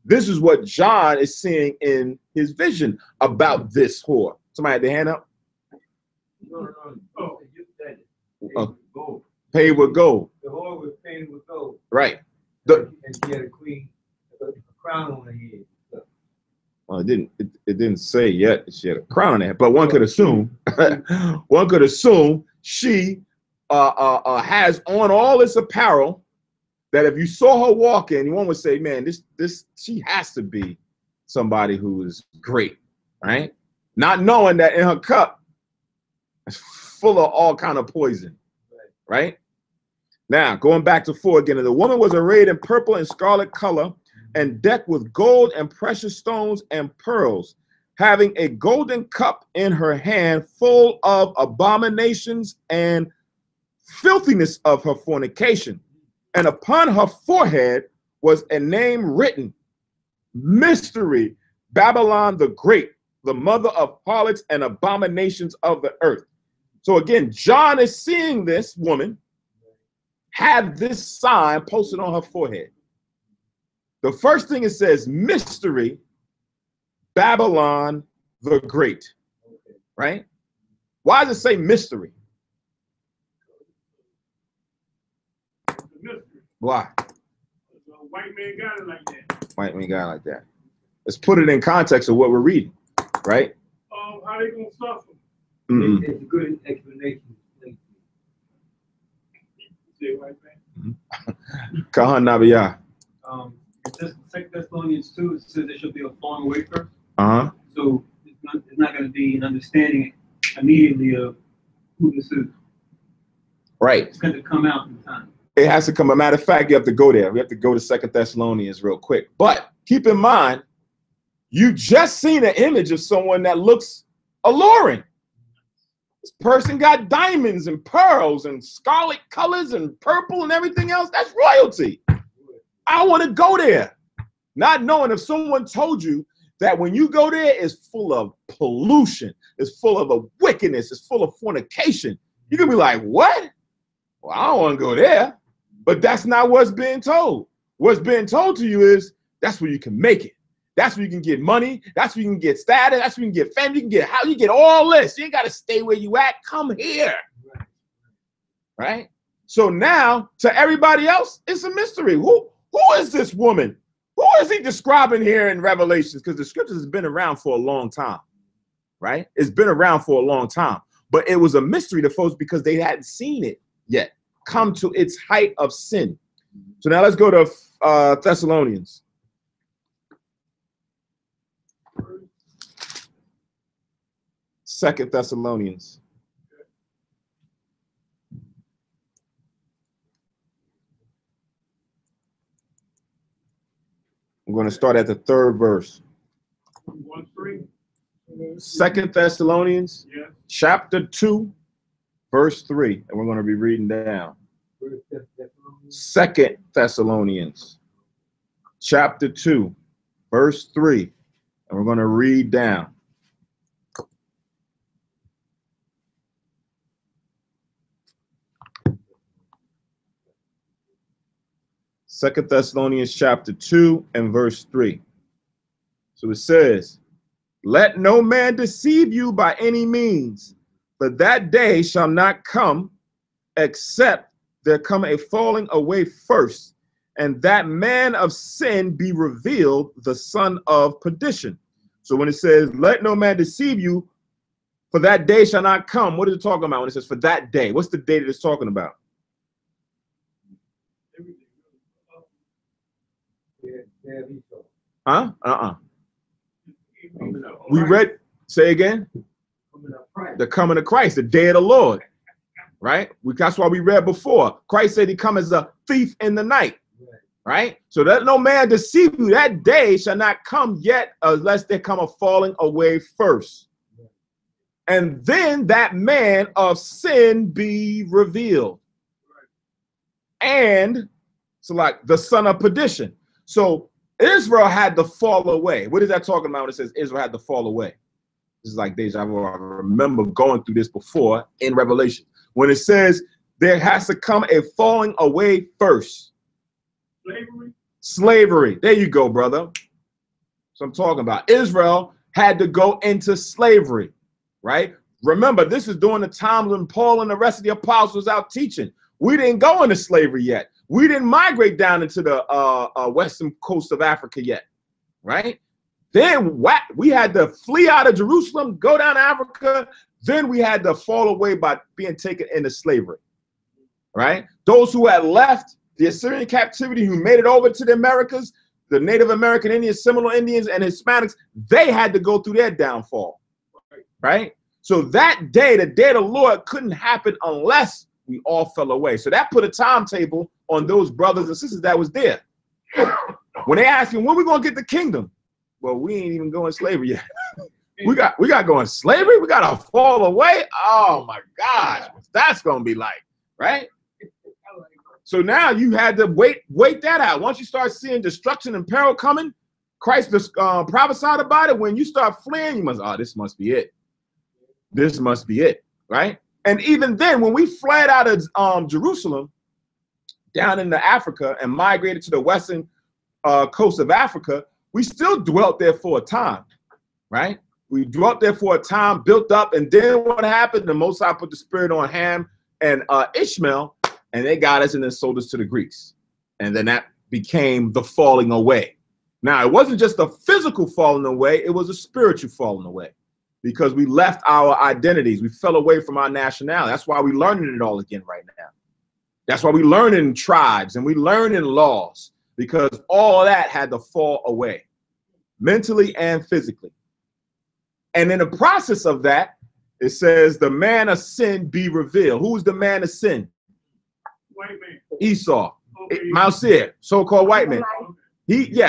This is what John is seeing in his vision about this whore. Somebody had their hand up? No. Oh, you said it. Gold. Paid with gold. The whore was paid with gold. Right. And she had a queen, a crown on her head. Well, it didn't say yet that she had a crown on her head, but one could assume, she has on all this apparel that if you saw her walking, one would say, man, she has to be somebody who is great, right? Not knowing that in her cup is full of all kind of poison, right? Now, going back to 4 again, and the woman was arrayed in purple and scarlet color and decked with gold and precious stones and pearls, having a golden cup in her hand full of abominations and filthiness of her fornication. And upon her forehead was a name written, Mystery, Babylon the Great, the mother of harlots and abominations of the earth. So again, John is seeing this woman have this sign posted on her forehead. The first thing it says, Mystery, Babylon the Great, right? Why does it say mystery? Why? White man got it like that. White man got it like that. Let's put it in context of what we're reading, right? How they gonna suffer? Mm-hmm. It's a good explanation. Say white man. Kahan Nabiyah. It says in 2 Thessalonians 2, it says there should be a falling wafer. Uh-huh. So it's not going to be an understanding immediately of who this is. Right. It's going to come out in time. It has to come. A matter of fact, you have to go there. We have to go to 2 Thessalonians real quick. But keep in mind, you just seen an image of someone that looks alluring. This person got diamonds and pearls and scarlet colors and purple and everything else. That's royalty. I want to go there. Not knowing if someone told you that when you go there, it's full of pollution, it's full of a wickedness, it's full of fornication. You can be like, what? Well, I don't want to go there. But that's not what's being told. What's being told to you is that's where you can make it. That's where you can get money. That's where you can get status. That's where you can get fame. You can get how you get all this. You ain't got to stay where you at. Come here. Right? So now to everybody else, it's a mystery. Who is this woman? Who is he describing here in Revelations? Because the scriptures has been around for a long time. Right? It's been around for a long time. But it was a mystery to folks because they hadn't seen it yet come to its height of sin. So now let's go to Thessalonians. Second Thessalonians. I'm going to start at the 3rd verse. 1-3. 2 Thessalonians, Yeah. chapter 2, verse 3. And we're going to be reading down. 2 Thessalonians, chapter 2, verse 3. And we're going to read down. Second Thessalonians chapter 2 and verse 3. So it says, let no man deceive you by any means, for that day shall not come except there come a falling away first, and that man of sin be revealed, the son of perdition. So when it says, let no man deceive you, for that day shall not come, what is it talking about when it says for that day? What's the day that it's talking about? Huh? We read, say again? The coming of Christ, the day of the Lord, right? That's why we read before. Christ said he come as a thief in the night, right? So let no man deceive you. That day shall not come yet unless there come a falling away first. And then that man of sin be revealed. And so like the son of perdition. So Israel had to fall away. What is that talking about when it says Israel had to fall away? This is like deja vu. I remember going through this before in Revelation. When it says there has to come a falling away first. Slavery. Slavery. There you go, brother. So I'm talking about Israel had to go into slavery, right? Remember, this is during the times when Paul and the rest of the apostles was out teaching. We didn't go into slavery yet. We didn't migrate down into the western coast of Africa yet, right? Then we had to flee out of Jerusalem, go down to Africa. Then we had to fall away by being taken into slavery, right? Those who had left the Assyrian captivity, who made it over to the Americas, the Native American Indians, Seminole Indians, and Hispanics, they had to go through their downfall, right? So that day, the day of the Lord, couldn't happen unless we all fell away. So that put a timetable on those brothers and sisters that was there. When they ask you, when we gonna get the kingdom? Well, we ain't even going slavery yet. we got going slavery. We gotta fall away. Oh my gosh, what's that's gonna be like, right? So now you had to wait that out. Once you start seeing destruction and peril coming, Christ prophesied about it. When you start fleeing, you must, this must be it. This must be it, right? And even then, when we fled out of Jerusalem down into Africa and migrated to the western coast of Africa, we still dwelt there for a time, right? We dwelt there for a time, built up, and then what happened? The Most High put the spirit on Ham and Ishmael, and they got us and then sold us to the Greeks. And then that became the falling away. Now, it wasn't just a physical falling away, it was a spiritual falling away, because we left our identities. We fell away from our nationality. That's why we're learning it all again right now. That's why we learn in tribes and we learn in laws, because all that had to fall away, mentally and physically. And in the process of that, it says the man of sin be revealed. Who's the man of sin? White man. Esau, Okay. Mount Seir, so-called white man. He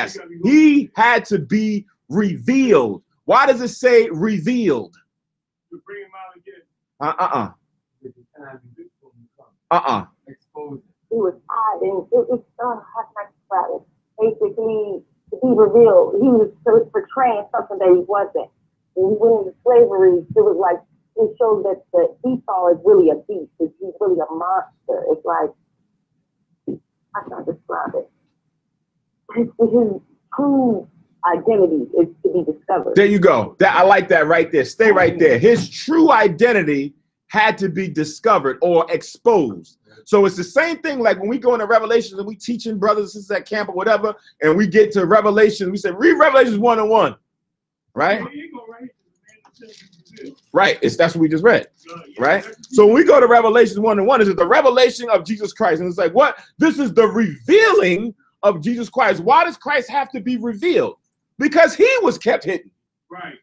had to be revealed. Why does it say revealed? To bring him out again. Exposed. He was hiding. It was how can I describe it? Basically, to be revealed, he was portraying something that he wasn't. When he went into slavery, it was like it showed that the Esau is really a beast. He's really a monster. It's like I can't describe it. His true identity is to be discovered. There you go. I like that right there. Stay right there. His true identity had to be discovered or exposed. So it's the same thing like when we go into Revelations and we teaching brothers and sisters at camp or whatever, and we get to Revelation, we say, read Revelations 1:1, right? Right. That's what we just read, right? So when we go to Revelation 1:1, this is the revelation of Jesus Christ. And it's like, what? This is the revealing of Jesus Christ. Why does Christ have to be revealed? Because he was kept hidden,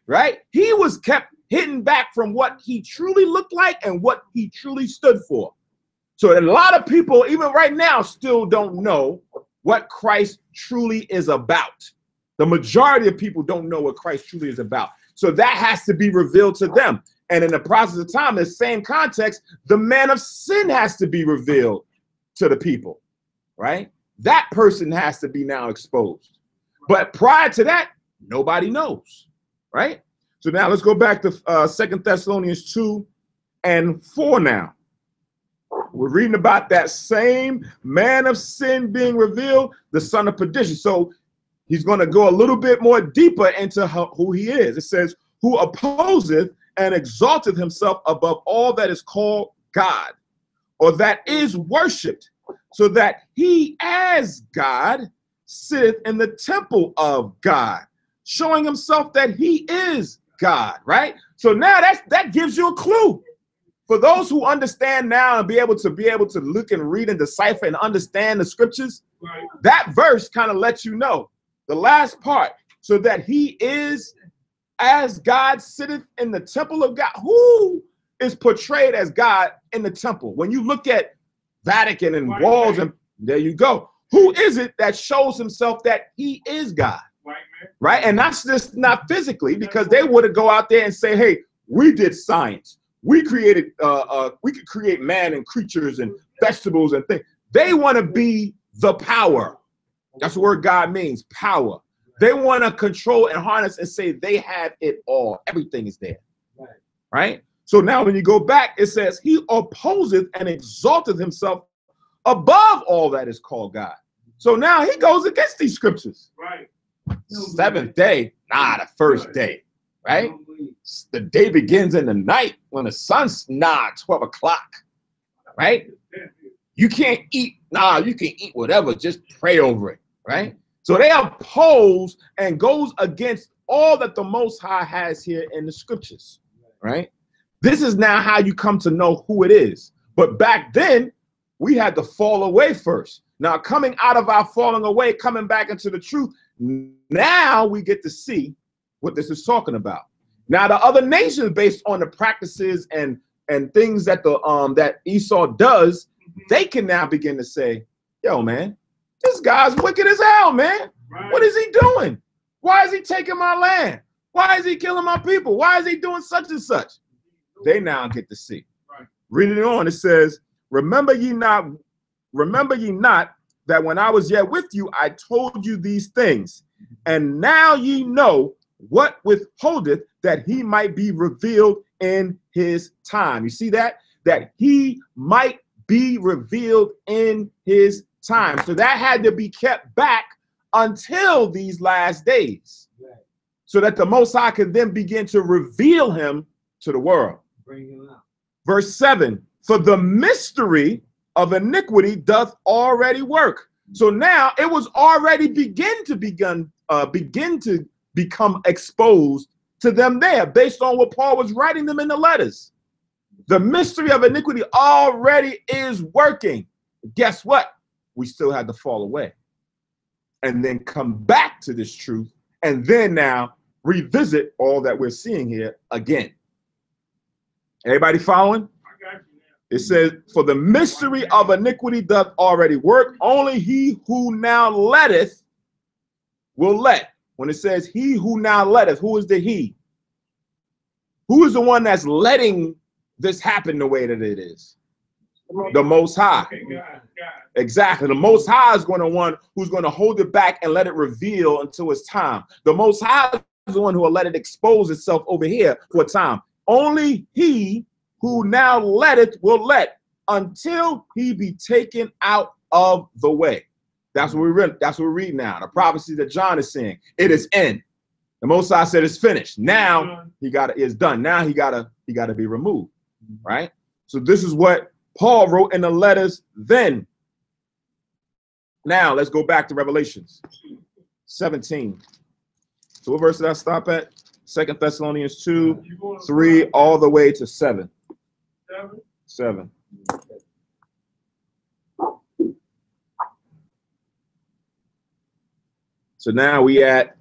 right? He was kept hidden back from what he truly looked like and what he truly stood for. So a lot of people, even right now, still don't know what Christ truly is about. The majority of people don't know what Christ truly is about. So that has to be revealed to them. And in the process of time, in the same context, the man of sin has to be revealed to the people, right? That person has to be now exposed. But prior to that, nobody knows, right? So now let's go back to 2 Thessalonians 2:4 now. We're reading about that same man of sin being revealed, the son of perdition. So he's going to go a little bit more deeper into who he is. It says, who opposeth and exalteth himself above all that is called God, or that is worshipped, so that he as God sitteth in the temple of God, showing himself that he is God, right? So now that gives you a clue. For those who understand now and be able to look and read and decipher and understand the scriptures, that verse kind of lets you know the last part, so that he is as God sitteth in the temple of God. Who is portrayed as God in the temple? When you look at Vatican and walls, and there you go. Who is it that shows himself that he is God? Right? And that's just not physically, because they would go out there and say, hey, we did science. We created, we could create man and creatures and vegetables and things. They want to be the power. That's the word God means, power. They want to control and harness and say they have it all. Everything is there, right? So now when you go back, it says he opposeth and exalteth himself above all that is called God. So now he goes against these scriptures. Seventh day, nah, the first day, right? The day begins in the night when the sun's 12 o'clock, right? You can't eat, you can eat whatever, just pray over it, right? So they oppose and goes against all that the Most High has here in the scriptures, right? This is now how you come to know who it is. But back then, we had to fall away first. Now, coming out of our falling away, coming back into the truth, now we get to see what this is talking about. Now, the other nations, based on the practices and things that that Esau does, they can now begin to say, yo, man, this guy's wicked as hell, man. Right. What is he doing? Why is he taking my land? Why is he killing my people? Why is he doing such and such? They now get to see. Right. Reading on, it says, remember ye not that when I was yet with you, I told you these things, and now ye know what withholdeth, that he might be revealed in his time. You see that? That he might be revealed in his time. So that had to be kept back until these last days, so that the Most High could then begin to reveal him to the world. Bring him out. Verse 7, for the mystery of iniquity doth already work. So now it was already begin to become exposed to them there, based on what Paul was writing them in the letters. The mystery of iniquity already is working. Guess what? We still had to fall away and then come back to this truth, and then now revisit all that we're seeing here again. Everybody following? I got you now. It says, for the mystery of iniquity doth already work. Only he who now letteth will let. When it says he who now letteth, who is the he? Who is the one that's letting this happen the way that it is? The Most High. Okay, God. Exactly. The Most High is going to one who's going to hold it back and let it reveal until it's time. The Most High is the one who will let it expose itself over here for a time. Only he who now letteth will let, until he be taken out of the way. That's what we read. That's what we read now. The prophecy that John is saying, it is end. The Most High said it's finished. Now it's done. Now he gotta be removed. Right? So this is what Paul wrote in the letters then. Now let's go back to Revelations 17. So what verse did I stop at? 2 Thessalonians 2, 3, all the way to 7. 7. So now we at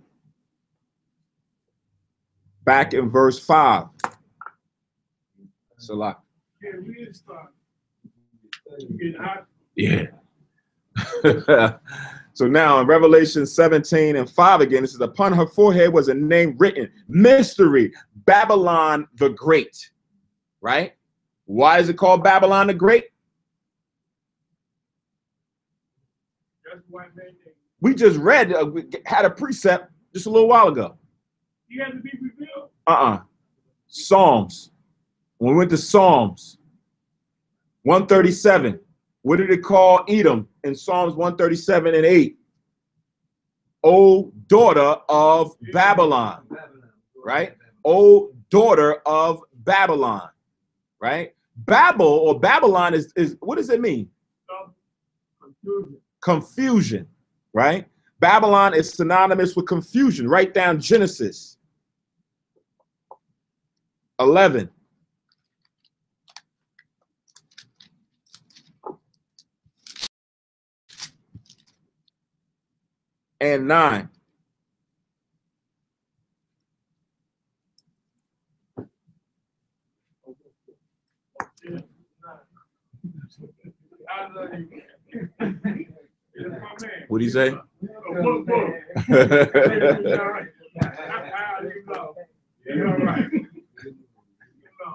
back in verse 5. Salah. Yeah, we didn't start. You getting hot? Yeah. So now in Revelation 17 and 5 again, it says, upon her forehead was a name written, Mystery, Babylon the Great. Right? Why is it called Babylon the Great? That's why man name. We just read, we had a precept just a little while ago. He had to be revealed. Psalms. When we went to Psalms 137, what did it call Edom in Psalms 137 and 8? O daughter of Babylon, right? O daughter of Babylon, right? Babel or Babylon is what does it mean? Confusion, right? Babylon is synonymous with confusion. Write down Genesis 11. And 9. What do you say?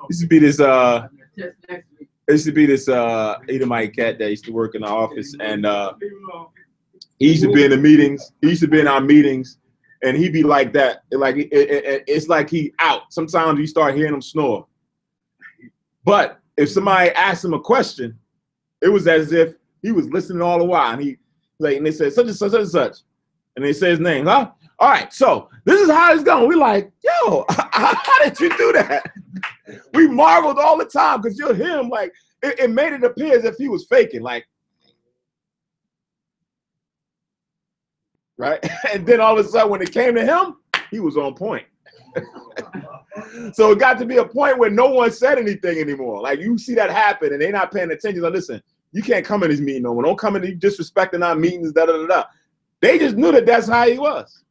Used to be this Edomite cat that used to work in the office, and he used to be in the meetings. He used to be in our meetings, and he'd be like that. Like it's like he out. Sometimes you start hearing him snore. But if somebody asked him a question, it was as if he was listening all the while. And he and they said such and such and such, and they say his name, huh? All right, so this is how it's going. We're like, yo, how did you do that? We marveled all the time because you'll hear him like, it made it appear as if he was faking, like, right? And then all of a sudden, when it came to him, he was on point. So it got to be a point where no one said anything anymore. Like, you see that happen and they're not paying attention. Like, listen, you can't come in this meeting no more. Don't come in disrespecting our meetings, da da da da. They just knew that that's how he was.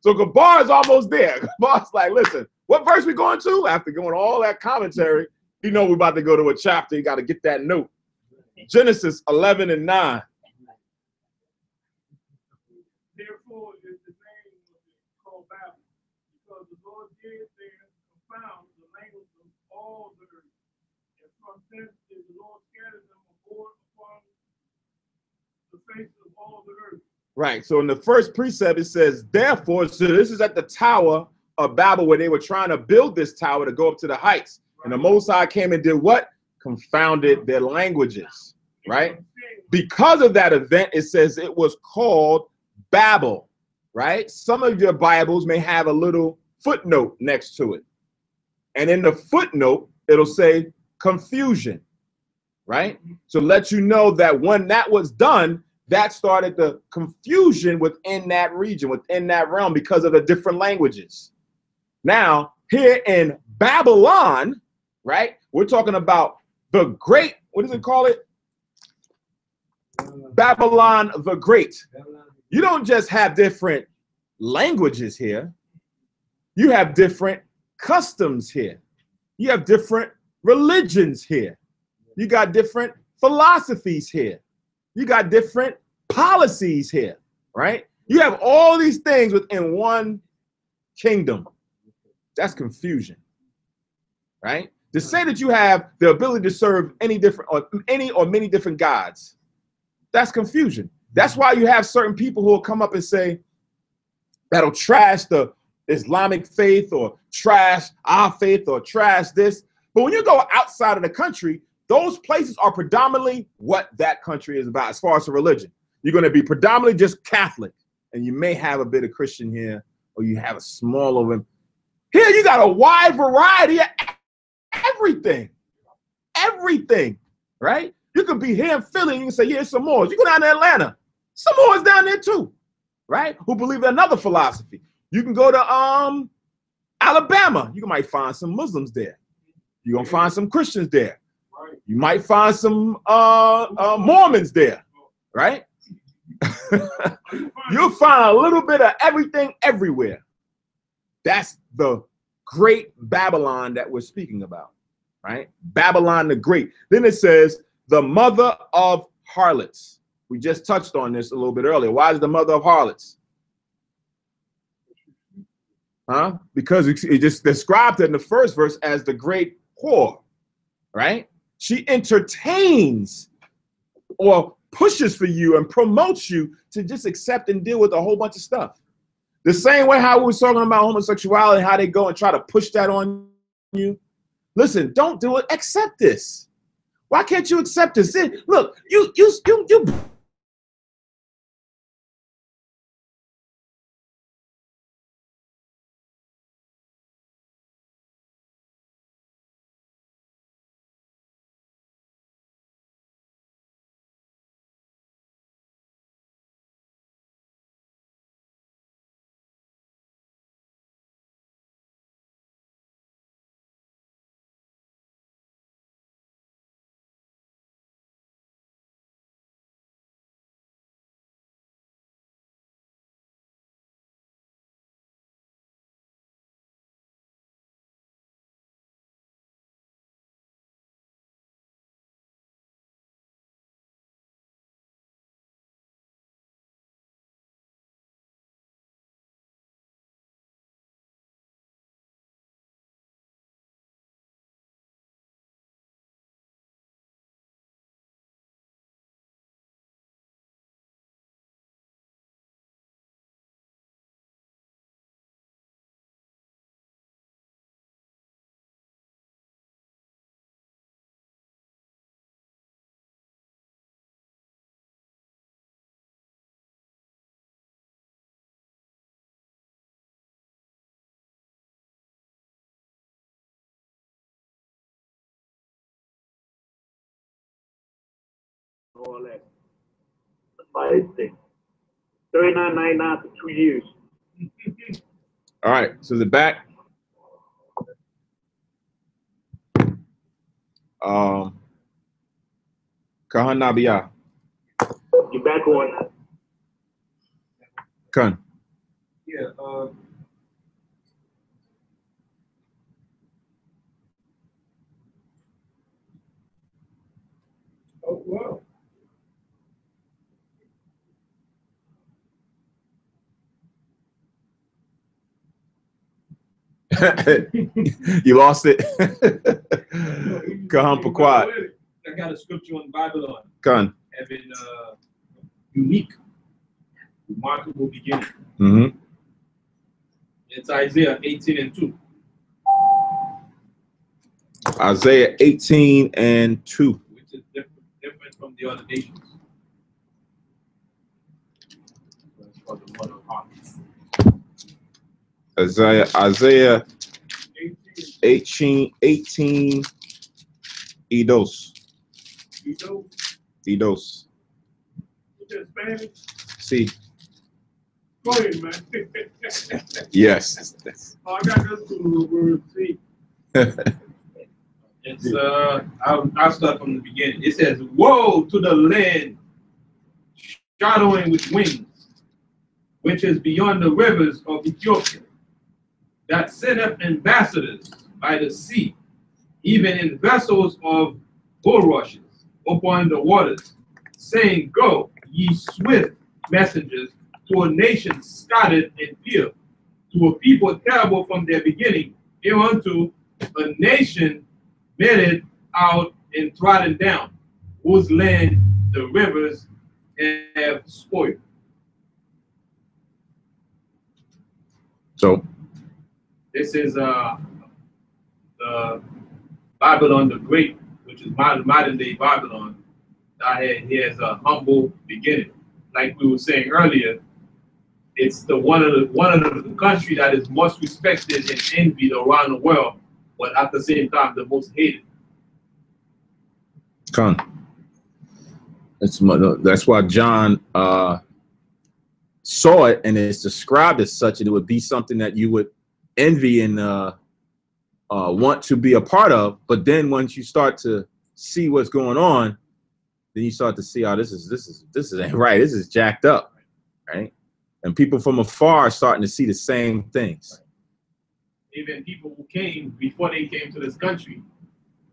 So Gabar is almost there. Gabar's like, listen, what verse we going to? After going all that commentary, you know we're about to go to a chapter. You got to get that note. Genesis 11 and 9. Therefore, is the name of it called Babel, because the Lord did there confound the language of all the earth. And from thence did the Lord scatter them abroad upon the face of all the earth. Right. So in the first precept, it says, therefore, so this is at the Tower of Babel where they were trying to build this tower to go up to the heights. Right. And the Most High came and did what? Confounded their languages. Right. Because of that event, it says it was called Babel. Right. Some of your Bibles may have a little footnote next to it. And in the footnote, it'll say confusion. Right. To let you know that when that was done, that started the confusion within that region, within that realm, because of the different languages. Now, here in Babylon, right, we're talking about the great, what does it call it? Babylon the Great. You don't just have different languages here. You have different customs here. You have different religions here. You got different philosophies here. You got different policies here, right? You have all these things within one kingdom. That's confusion, right? To say that you have the ability to serve any or many different gods, that's confusion. That's why you have certain people who will come up and say, that'll trash the Islamic faith or trash our faith or trash this. But when you go outside of the country, those places are predominantly what that country is about as far as the religion. You're going to be predominantly just Catholic, and you may have a bit of Christian here, or you have a small of them. Here you got a wide variety of everything, right? You could be here in Philly, and you can say, yeah, Samoans. You go down to Atlanta, Samoans down there too, right? Who believe in another philosophy. You can go to Alabama. You might find some Muslims there. You're going to find some Christians there. You might find some Mormons there, right? You'll find a little bit of everything everywhere. That's the great Babylon that we're speaking about, right? Babylon the Great. Then it says the mother of harlots. We just touched on this a little bit earlier. Why is the mother of harlots? Huh? Because it just described it in the first verse as the great whore, right? She entertains or pushes for you and promotes you to just accept and deal with a whole bunch of stuff. The same way how we were talking about homosexuality, how they go and try to push that on you. Listen, don't do it. Accept this. Why can't you accept this? Look, you all that. That's why it's thing. $39.99 for 2 years. All right, so the back. Kahan Nabiyah. You back on. Khan. Yeah, Oh, wow. You lost it. Kahan Paquad. I got a scripture on Babylon Khan. having unique, remarkable beginning. Mm-hmm. It's Isaiah 18:2. Isaiah 18:2. Which is different from the other nations. It's called the mother of harlots. Isaiah 18 Eidos. You know, Eidos. you just Spanish. See. Go ahead, man. Yes. Oh, I got this two word. See, It's I'll start from the beginning. It says, "Woe to the land shadowing with wings, which is beyond the rivers of Ethiopia, that sendeth ambassadors by the sea, even in vessels of bulrushes upon the waters, saying, Go, ye swift messengers, to a nation scattered in fear, to a people terrible from their beginning, hereunto a nation meted out and trodden down, whose land the rivers have spoiled." So This is the Babylon the Great, which is modern day Babylon. He has a humble beginning. Like we were saying earlier, it's the one of the country that is most respected and envied around the world, but at the same time the most hated. Khan. That's why John saw it, and it's described as such, and it would be something that you would envy and want to be a part of. But then once you start to see what's going on, then you start to see, oh, this ain't right. This is jacked up, right? And people from afar are starting to see the same things. Even people who came before they came to this country,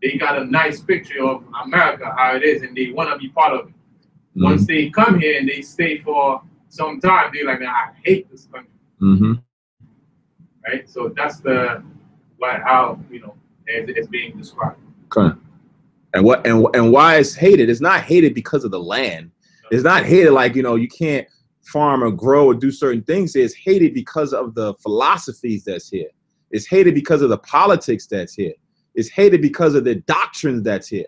they got a nice picture of America, how it is, and they want to be part of it. Mm-hmm. Once they come here and they stay for some time, they're like, I hate this country. Mm-hmm. Right? So that's how it's being described. Okay. And why it's hated? It's not hated because of the land. It's not hated like, you can't farm or grow or do certain things. It's hated because of the philosophies that's here. It's hated because of the politics that's here. It's hated because of the doctrines that's here,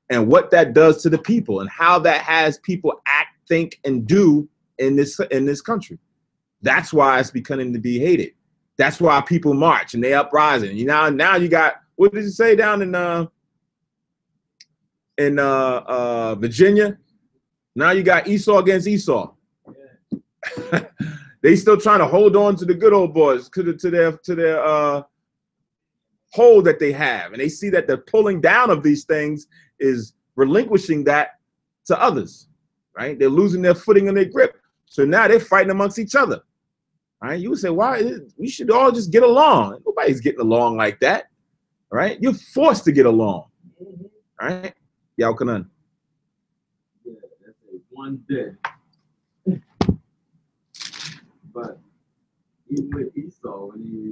and what that does to the people, and how that has people act, think, and do in this country. That's why it's becoming to be hated. That's why people march and they uprising. Now you got, what did you say down in Virginia? Now you got Esau against Esau. Yeah. They still trying to hold on to the good old boys, to their hold that they have, and they see that the pulling down of these things is relinquishing that to others, right? They're losing their footing and their grip. So now they're fighting amongst each other. Right? You would say, why? We should all just get along. Nobody's getting along like that, right? You're forced to get along, right? Yaukanan. Yeah, that's one day. But even with Esau, when he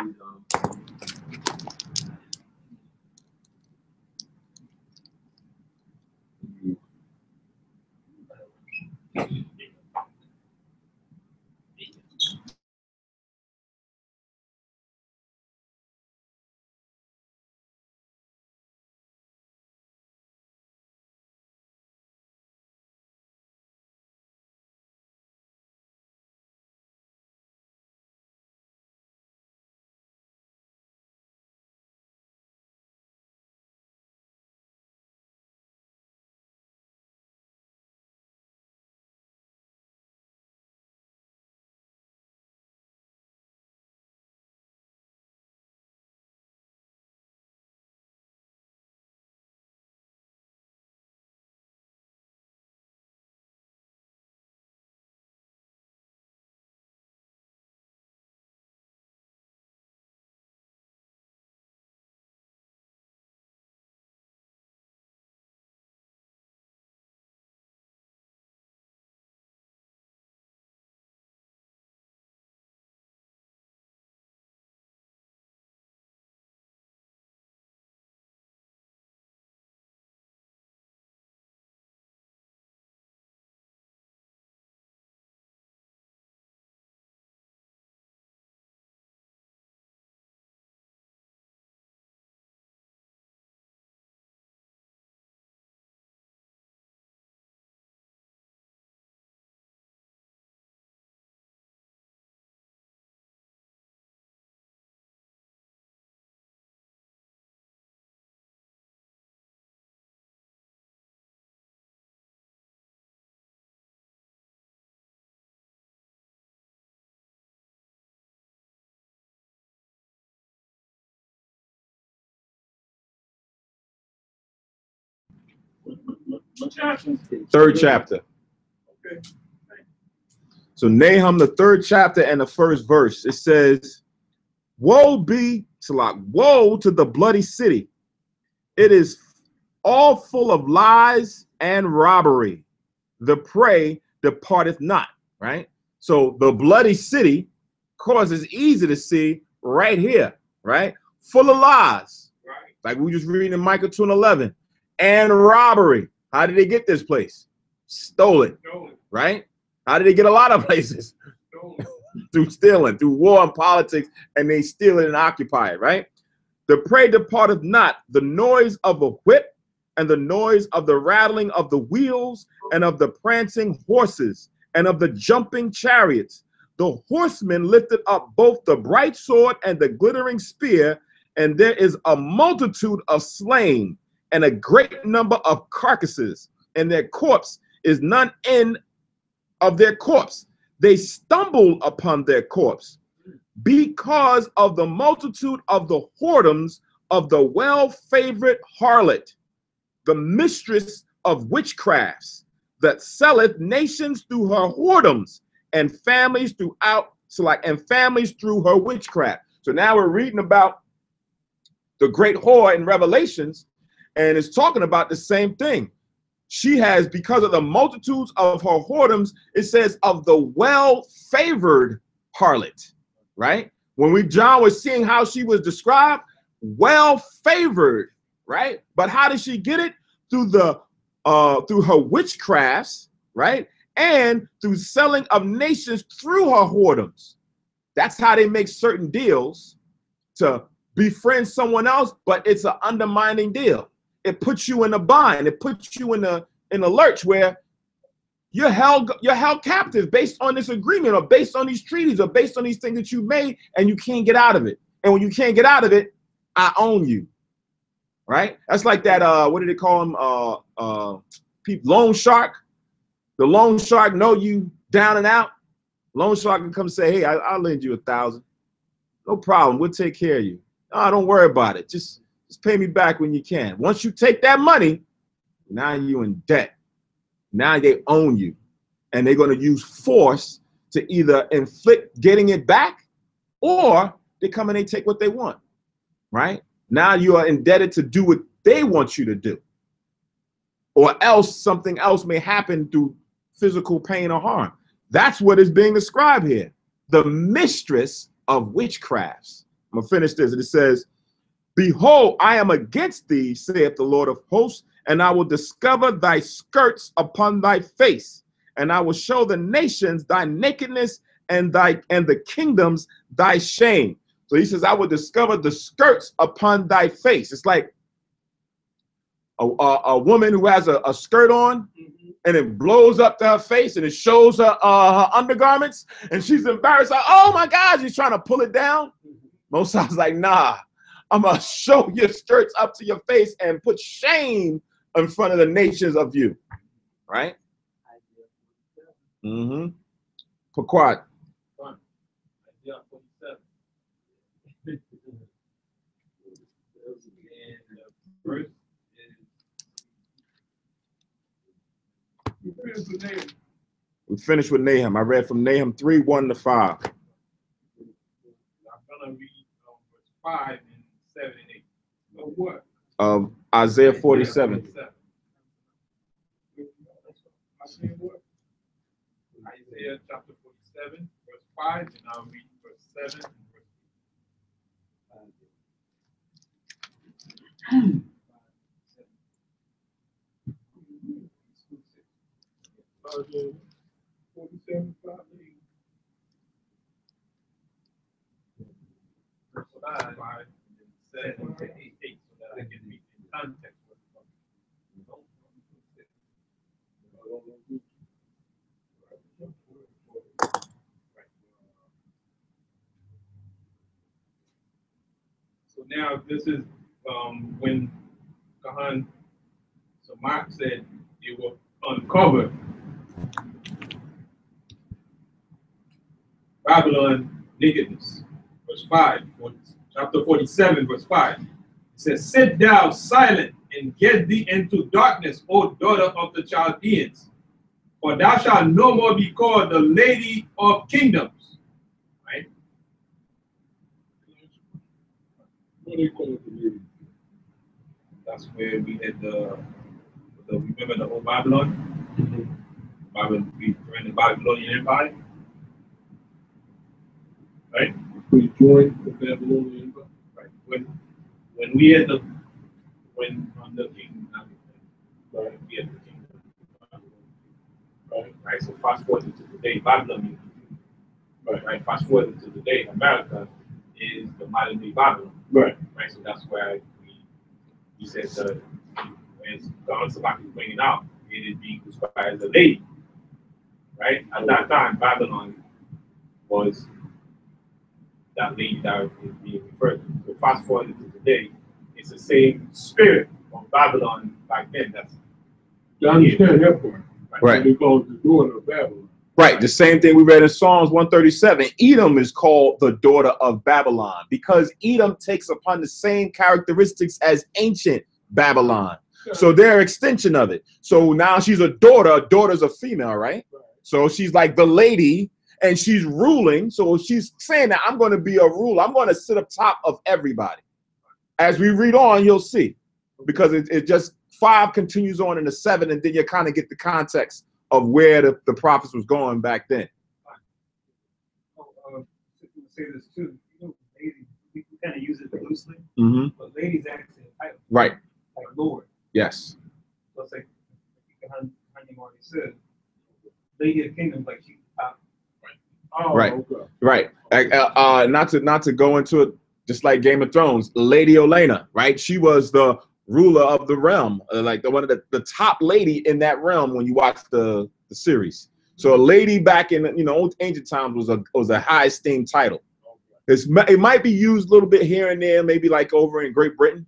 What chapter? Third chapter. Okay. So Nahum, the third chapter and the first verse, it says, woe be, woe to the bloody city. It is all full of lies and robbery. The prey departeth not, right? So the bloody city, of course, is easy to see right here, right? Full of lies. Right. Like we just reading in Micah 2:11. And robbery. How did they get this place? Stole it, right? How did they get a lot of places? Through stealing, through war and politics, and they steal it and occupy it, right? The prey departeth not, the noise of a whip and the noise of the rattling of the wheels and of the prancing horses and of the jumping chariots. The horsemen lifted up both the bright sword and the glittering spear, and there is a multitude of slain and a great number of carcasses, and their corpse is none end of their corpse. They stumble upon their corpse because of the multitude of the whoredoms of the well-favored harlot, the mistress of witchcrafts, that selleth nations through her whoredoms and families throughout, and families through her witchcraft. So now we're reading about the great whore in Revelations, and it's talking about the same thing. She has, because of the multitudes of her whoredoms, it says of the well-favored harlot, right? When John was seeing how she was described, well-favored, right? But how did she get it? Through her witchcrafts, right? And through selling of nations through her whoredoms. That's how they make certain deals to befriend someone else, but it's an undermining deal. It puts you in a bind. It puts you in a lurch where you're held captive based on this agreement or based on these treaties or based on these things that you made, and you can't get out of it. And when you can't get out of it, I own you. Right? That's like that, what do they call them? Loan shark. The loan shark know you down and out. Loan shark can come say, hey, I'll lend you 1,000. No problem. We'll take care of you. Oh, don't worry about it. Just pay me back when you can. Once you take that money, now you're in debt. Now they own you. And they're going to use force to either inflict getting it back, or they come and they take what they want. Right? Now you are indebted to do what they want you to do. Or else something else may happen through physical pain or harm. That's what is being described here. The mistress of witchcrafts. I'm going to finish this. And it says, behold, I am against thee, saith the Lord of hosts, and I will discover thy skirts upon thy face, and I will show the nations thy nakedness and the kingdoms thy shame. So he says, I will discover the skirts upon thy face. It's like a woman who has a skirt on, and it blows up to her face and it shows her her undergarments, and she's embarrassed. Like, oh my God, she's trying to pull it down. Moses like, nah, I'm going to show your skirts up to your face and put shame in front of the nations of you. Right? Mm-hmm. Paquat. We finished with Nahum. I read from Nahum 3:1-5. I'm gonna read verse 5 and 7 and 8. Of what? Of Isaiah 47. Isaiah chapter 47, verse 5, and I'll read verse 7 and verse 8. Isaiah 47, 5, 8. Verse 5 and 7 to 8, so that I can read in context what it's talking about. So now this is when Kahan Samak said it will uncover Babylon nakedness. Verse 5, chapter 47, verse 5. It says, sit thou silent and get thee into darkness, O daughter of the Chaldeans. For thou shalt no more be called the lady of kingdoms. Right? What they call it, the lady? That's where we had the remember the old Babylon? Babylon, we ran the Babylonian Empire. Right? We joined the Babylonian Empire. Right. When we had when the king, right, we had the king. Right. So fast forward to today, Babylon. Right. Fast forward to today, America is the modern day Babylon. Right. Right. So that's why we said as God Sabbath is bringing out, it is being described as a lady. Right. At that time, Babylon was that lady that is being referred to. So fast forward to today, it's the same spirit of Babylon back then. That's I understand that part. Right. They call it the daughter of Babylon. Right. The same thing we read in Psalms 137. Edom is called the daughter of Babylon because Edom takes upon the same characteristics as ancient Babylon. So they're an extension of it. So now she's a daughter. A daughter's a female, right? So she's like the lady and she's ruling. So she's saying that I'm going to be a ruler. I'm going to sit up top of everybody. As we read on, you'll see. Because it just 5 continues on in the 7, and then you kind of get the context of where the prophets was going back then. Say this too. You know, lady, we kind of use it loosely, but ladies actually a title. Right. Like Lord. Yes. So it's like Honey already said, Lady of the Kingdom, like she's top. Oh, right. Okay. Right. Not to go into it, just like Game of Thrones, Lady Olenna, right? She was the ruler of the realm, like one of the top lady in that realm when you watch the series. So a lady back in ancient times was a high esteemed title. It might be used a little bit here and there, maybe like over in Great Britain,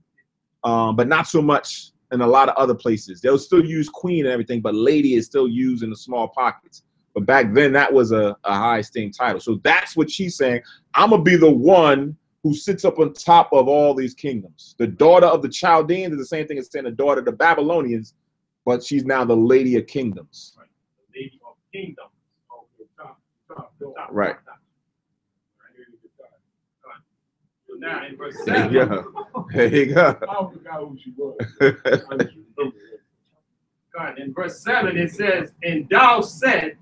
but not so much in a lot of other places. They'll still use queen and everything, but lady is still used in the small pockets. But back then that was a high esteemed title. So that's what she's saying. I'm gonna be the one who sits up on top of all these kingdoms. The daughter of the Chaldeans is the same thing as saying the daughter of the Babylonians, but she's now the lady of kingdoms. Right. The lady of kingdoms. Top. Right. So now in verse 7. Yeah. There you go. I forgot who she was. In verse 7 it says, and thou said,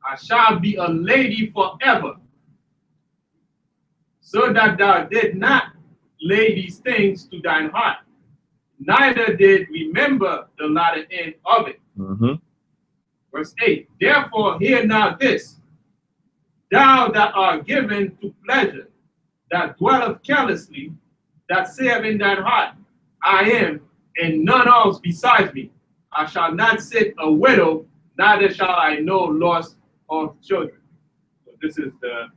I shall be a lady forever, so that thou did not lay these things to thine heart, neither did remember the latter end of it. Verse 8, therefore hear now this, thou that art given to pleasure, that dwelleth carelessly, that saith in thine heart, I am, and none else besides me. I shall not sit a widow, neither shall I know loss of children. So this is the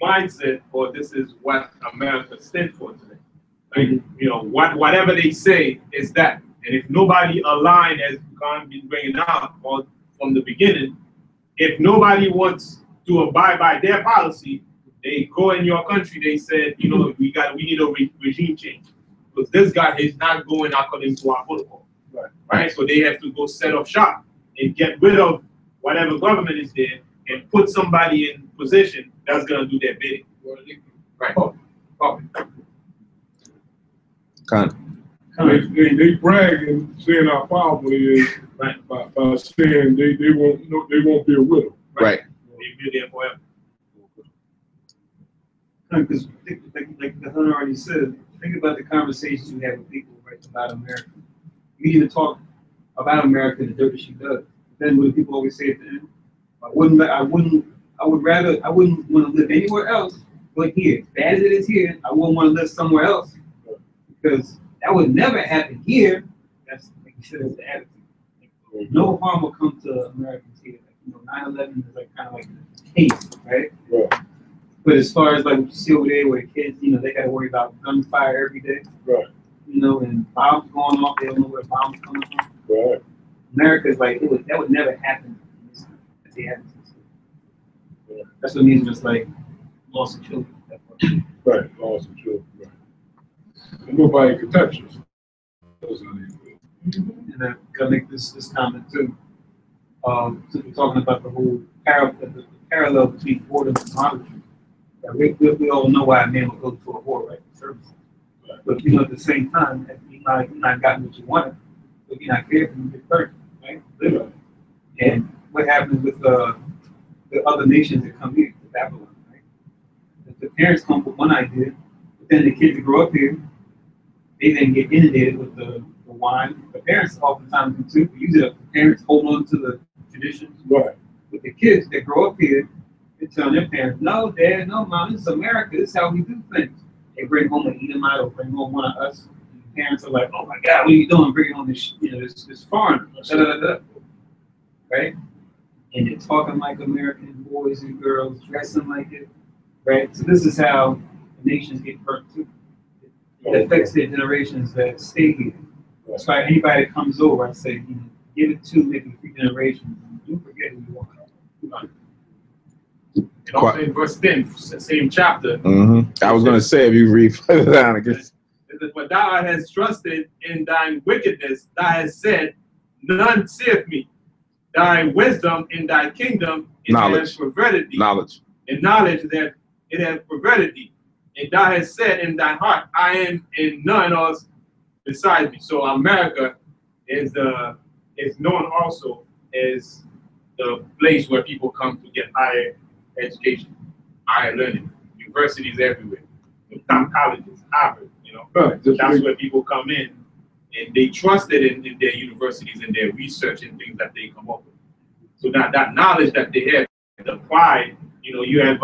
mindset, or this is what America stands for today. Like, whatever they say is that. And if nobody aligned, as God been bringing out from the beginning, if nobody wants to abide by their policy, they go in your country, they said, we need a regime change. Because this guy is not going according to our protocol. Right? So they have to go set up shop and get rid of whatever government is there and put somebody in position that's going to do their bidding. Right. They brag and saying how powerful it is, right, by saying they won't be a widow. Right. They be there forever. Because like the hunter already said, think about the conversations we have with people, right, about America. We need to talk about America, the dirt that she does. Then what do people always say at the end? I wouldn't want to live anywhere else but here. As bad as it is here, I wouldn't want to live somewhere else because that would never happen here. That's like you said, that's the attitude. No harm will come to Americans here. 9/11 is like kind of like the case, right? Right. But as far as like what you see over there, where the kids, they got to worry about gunfire every day. Right. And bombs going off. They don't know where bombs coming from. Right. America's like that would never happen. That's the attitude. Yeah. That's what it means. Just like loss of children. Right. Loss of children. Right. And nobody can touch us. And I'm gonna make this comment too. Since we're talking about the whole the parallel between whoredom and idolatry. We all know why a man would go to a whore, right? Service. But you know, at the same time, if you not gotten what you wanted, if you're not careful, you get hurt, right? Literally. And what happens with the other nations that come here to Babylon, right? If the parents come with one idea, but then the kids that grow up here, they then get inundated with the wine. The parents oftentimes do too. Usually the parents hold on to the traditions. Right. But the kids that grow up here, they tell their parents, no, Dad, no, Mom, this is America. This is how we do things. They bring home an Edomite or bring home one of us. And the parents are like, oh my God, what are you doing? Bringing home this, this foreigner. Right? And they're talking like American boys and girls, dressing like it. Right? So this is how the nations get burnt too. It affects their generations that stay here. That's why anybody that comes over, I say, give it 2, maybe 3 generations. You forget who you are. And also in verse 10, same chapter. I was going to say, if you read further down, I guess. But thou hast trusted in thine wickedness, thou hast said, none seeth me. Thy wisdom in thy kingdom, it has perverted thee. Knowledge. In knowledge that it has perverted thee. And thou hast said in thy heart, I am in none else beside me. So America is known also as the place where people come to get higher education, higher learning, universities everywhere, top colleges, Harvard, Right. That's where people come in, and they trusted in their universities and their research and things that they come up with. So now that knowledge that they have, the pride, you have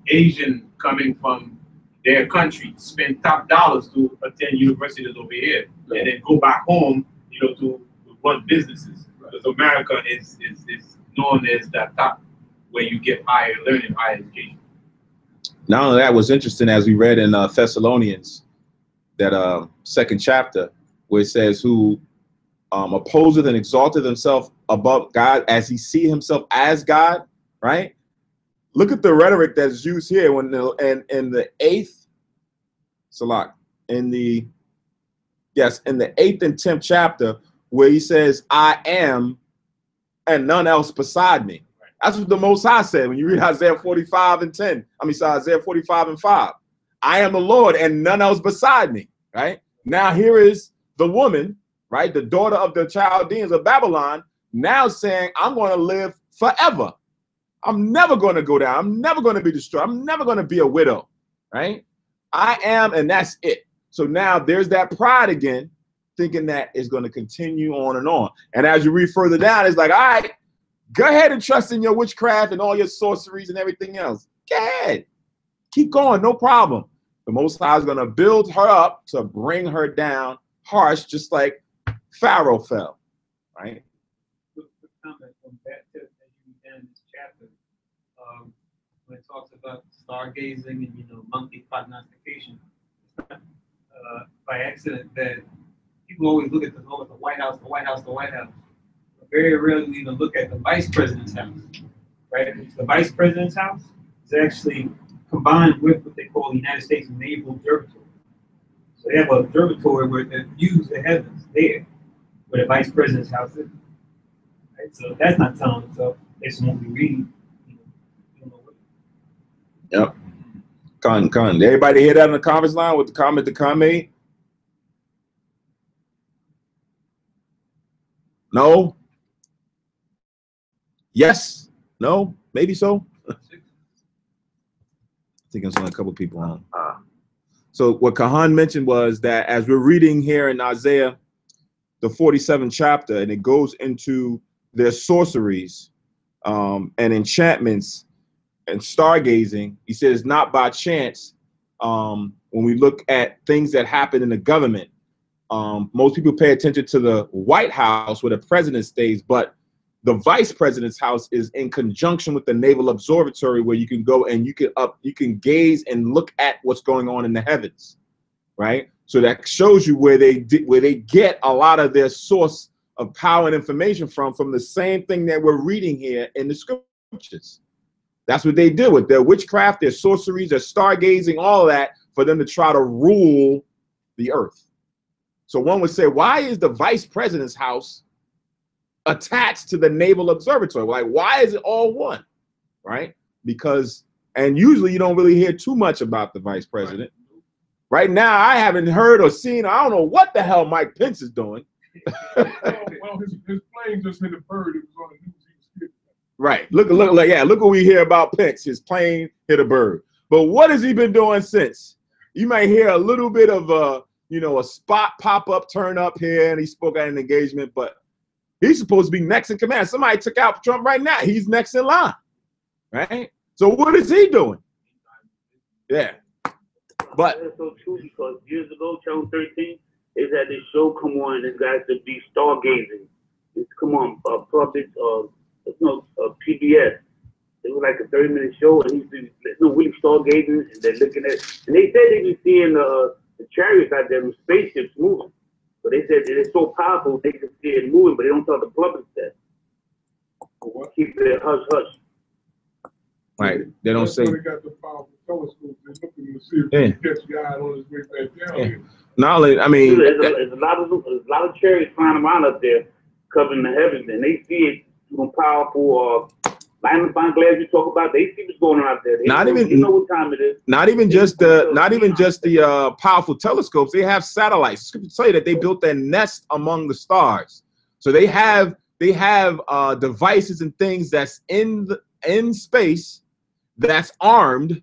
Asian coming from their country, spend top dollars to attend universities over here, and then go back home, to run businesses. Because America is known as that top where you get higher learning, higher education. Not only that, was interesting as we read in Thessalonians, that 2nd chapter, where it says, who opposeth and exalteth himself above God as he see himself as God, right? Look at the rhetoric that's used here when in the 8th, Salak, in the 8th and 10th chapter, where he says, I am and none else beside me. That's what the Most High said when you read Isaiah 45 and 10. Isaiah 45 and 5. I am the Lord and none else beside me, right? Now here is the woman, right? The daughter of the Chaldeans of Babylon, now saying, I'm going to live forever. I'm never going to go down. I'm never going to be destroyed. I'm never going to be a widow, right? I am, and that's it. So now there's that pride again, thinking that is going to continue on and on. And as you read further down, it's like, all right, go ahead and trust in your witchcraft and all your sorceries and everything else. Go ahead. Keep going, no problem. The Most High is going to build her up to bring her down harsh, just like Pharaoh fell, right? Quick comment on that tip that you began in this chapter, when it talks about stargazing and monthly prognostication. It's not by accident that people always look at the White House, the White House, the White House. But very rarely even look at the Vice President's house, right? The Vice President's house is actually combined with what they call the United States Naval Observatory. So they have an observatory where they views the heavens there, where the Vice President's house is. Right? So that's not telling itself based on what we read. Yep. Con. Everybody hear that in the comments line with the comment to come made? No? Yes? No? Maybe so? I think there's only a couple people on. So what Kahan mentioned was that as we're reading here in Isaiah, the 47th chapter, and it goes into their sorceries and enchantments and stargazing, he says not by chance. When we look at things that happen in the government, most people pay attention to the White House where the president stays, but the vice president's house is in conjunction with the Naval Observatory, where you can go and you can gaze and look at what's going on in the heavens, right? So that shows you where they get a lot of their source of power and information from the same thing that we're reading here in the scriptures. That's what they did with their witchcraft, their sorceries, their stargazing, all of that, for them to try to rule the earth. So one would say, why is the vice president's house attached to the Naval Observatory? Like, why is it all one? Right? Because, and usually you don't really hear too much about the vice president. Right now, I haven't heard or seen, I don't know what the hell Mike Pence is doing. well, his plane just hit a bird. It was on the news. He was Right. Look what we hear about Pence. His plane hit a bird. But what has he been doing since? You might hear a little bit of a spot pop up, turn up here, and he spoke at an engagement, but he's supposed to be next in command. Somebody took out Trump right now. He's next in line. Right? So what is he doing? Yeah. But that's so true, because years ago, Channel 13, they had this show come on, this guy to be stargazing. It's come on, public, PBS. It was like a 30-minute show, and he's really stargazing, and they're looking at, and they said they be seeing the chariots out there, the spaceships moving. But they said it's so powerful they can see it moving, but they don't tell the public that. Keep it hush hush. Right. They don't say. They got the powerful telescope. They're looking to see if they can catch the eye on his way back down here. Not only, I mean, there's a lot of chariots flying around up there, covering the heavens, and they see it from powerful. I'm glad you talk about. They see what's going on out there. You know what time it is. Not even just the powerful telescopes. They have satellites. Scripture tell you that they built their nest among the stars. So they have devices and things that's in space that's armed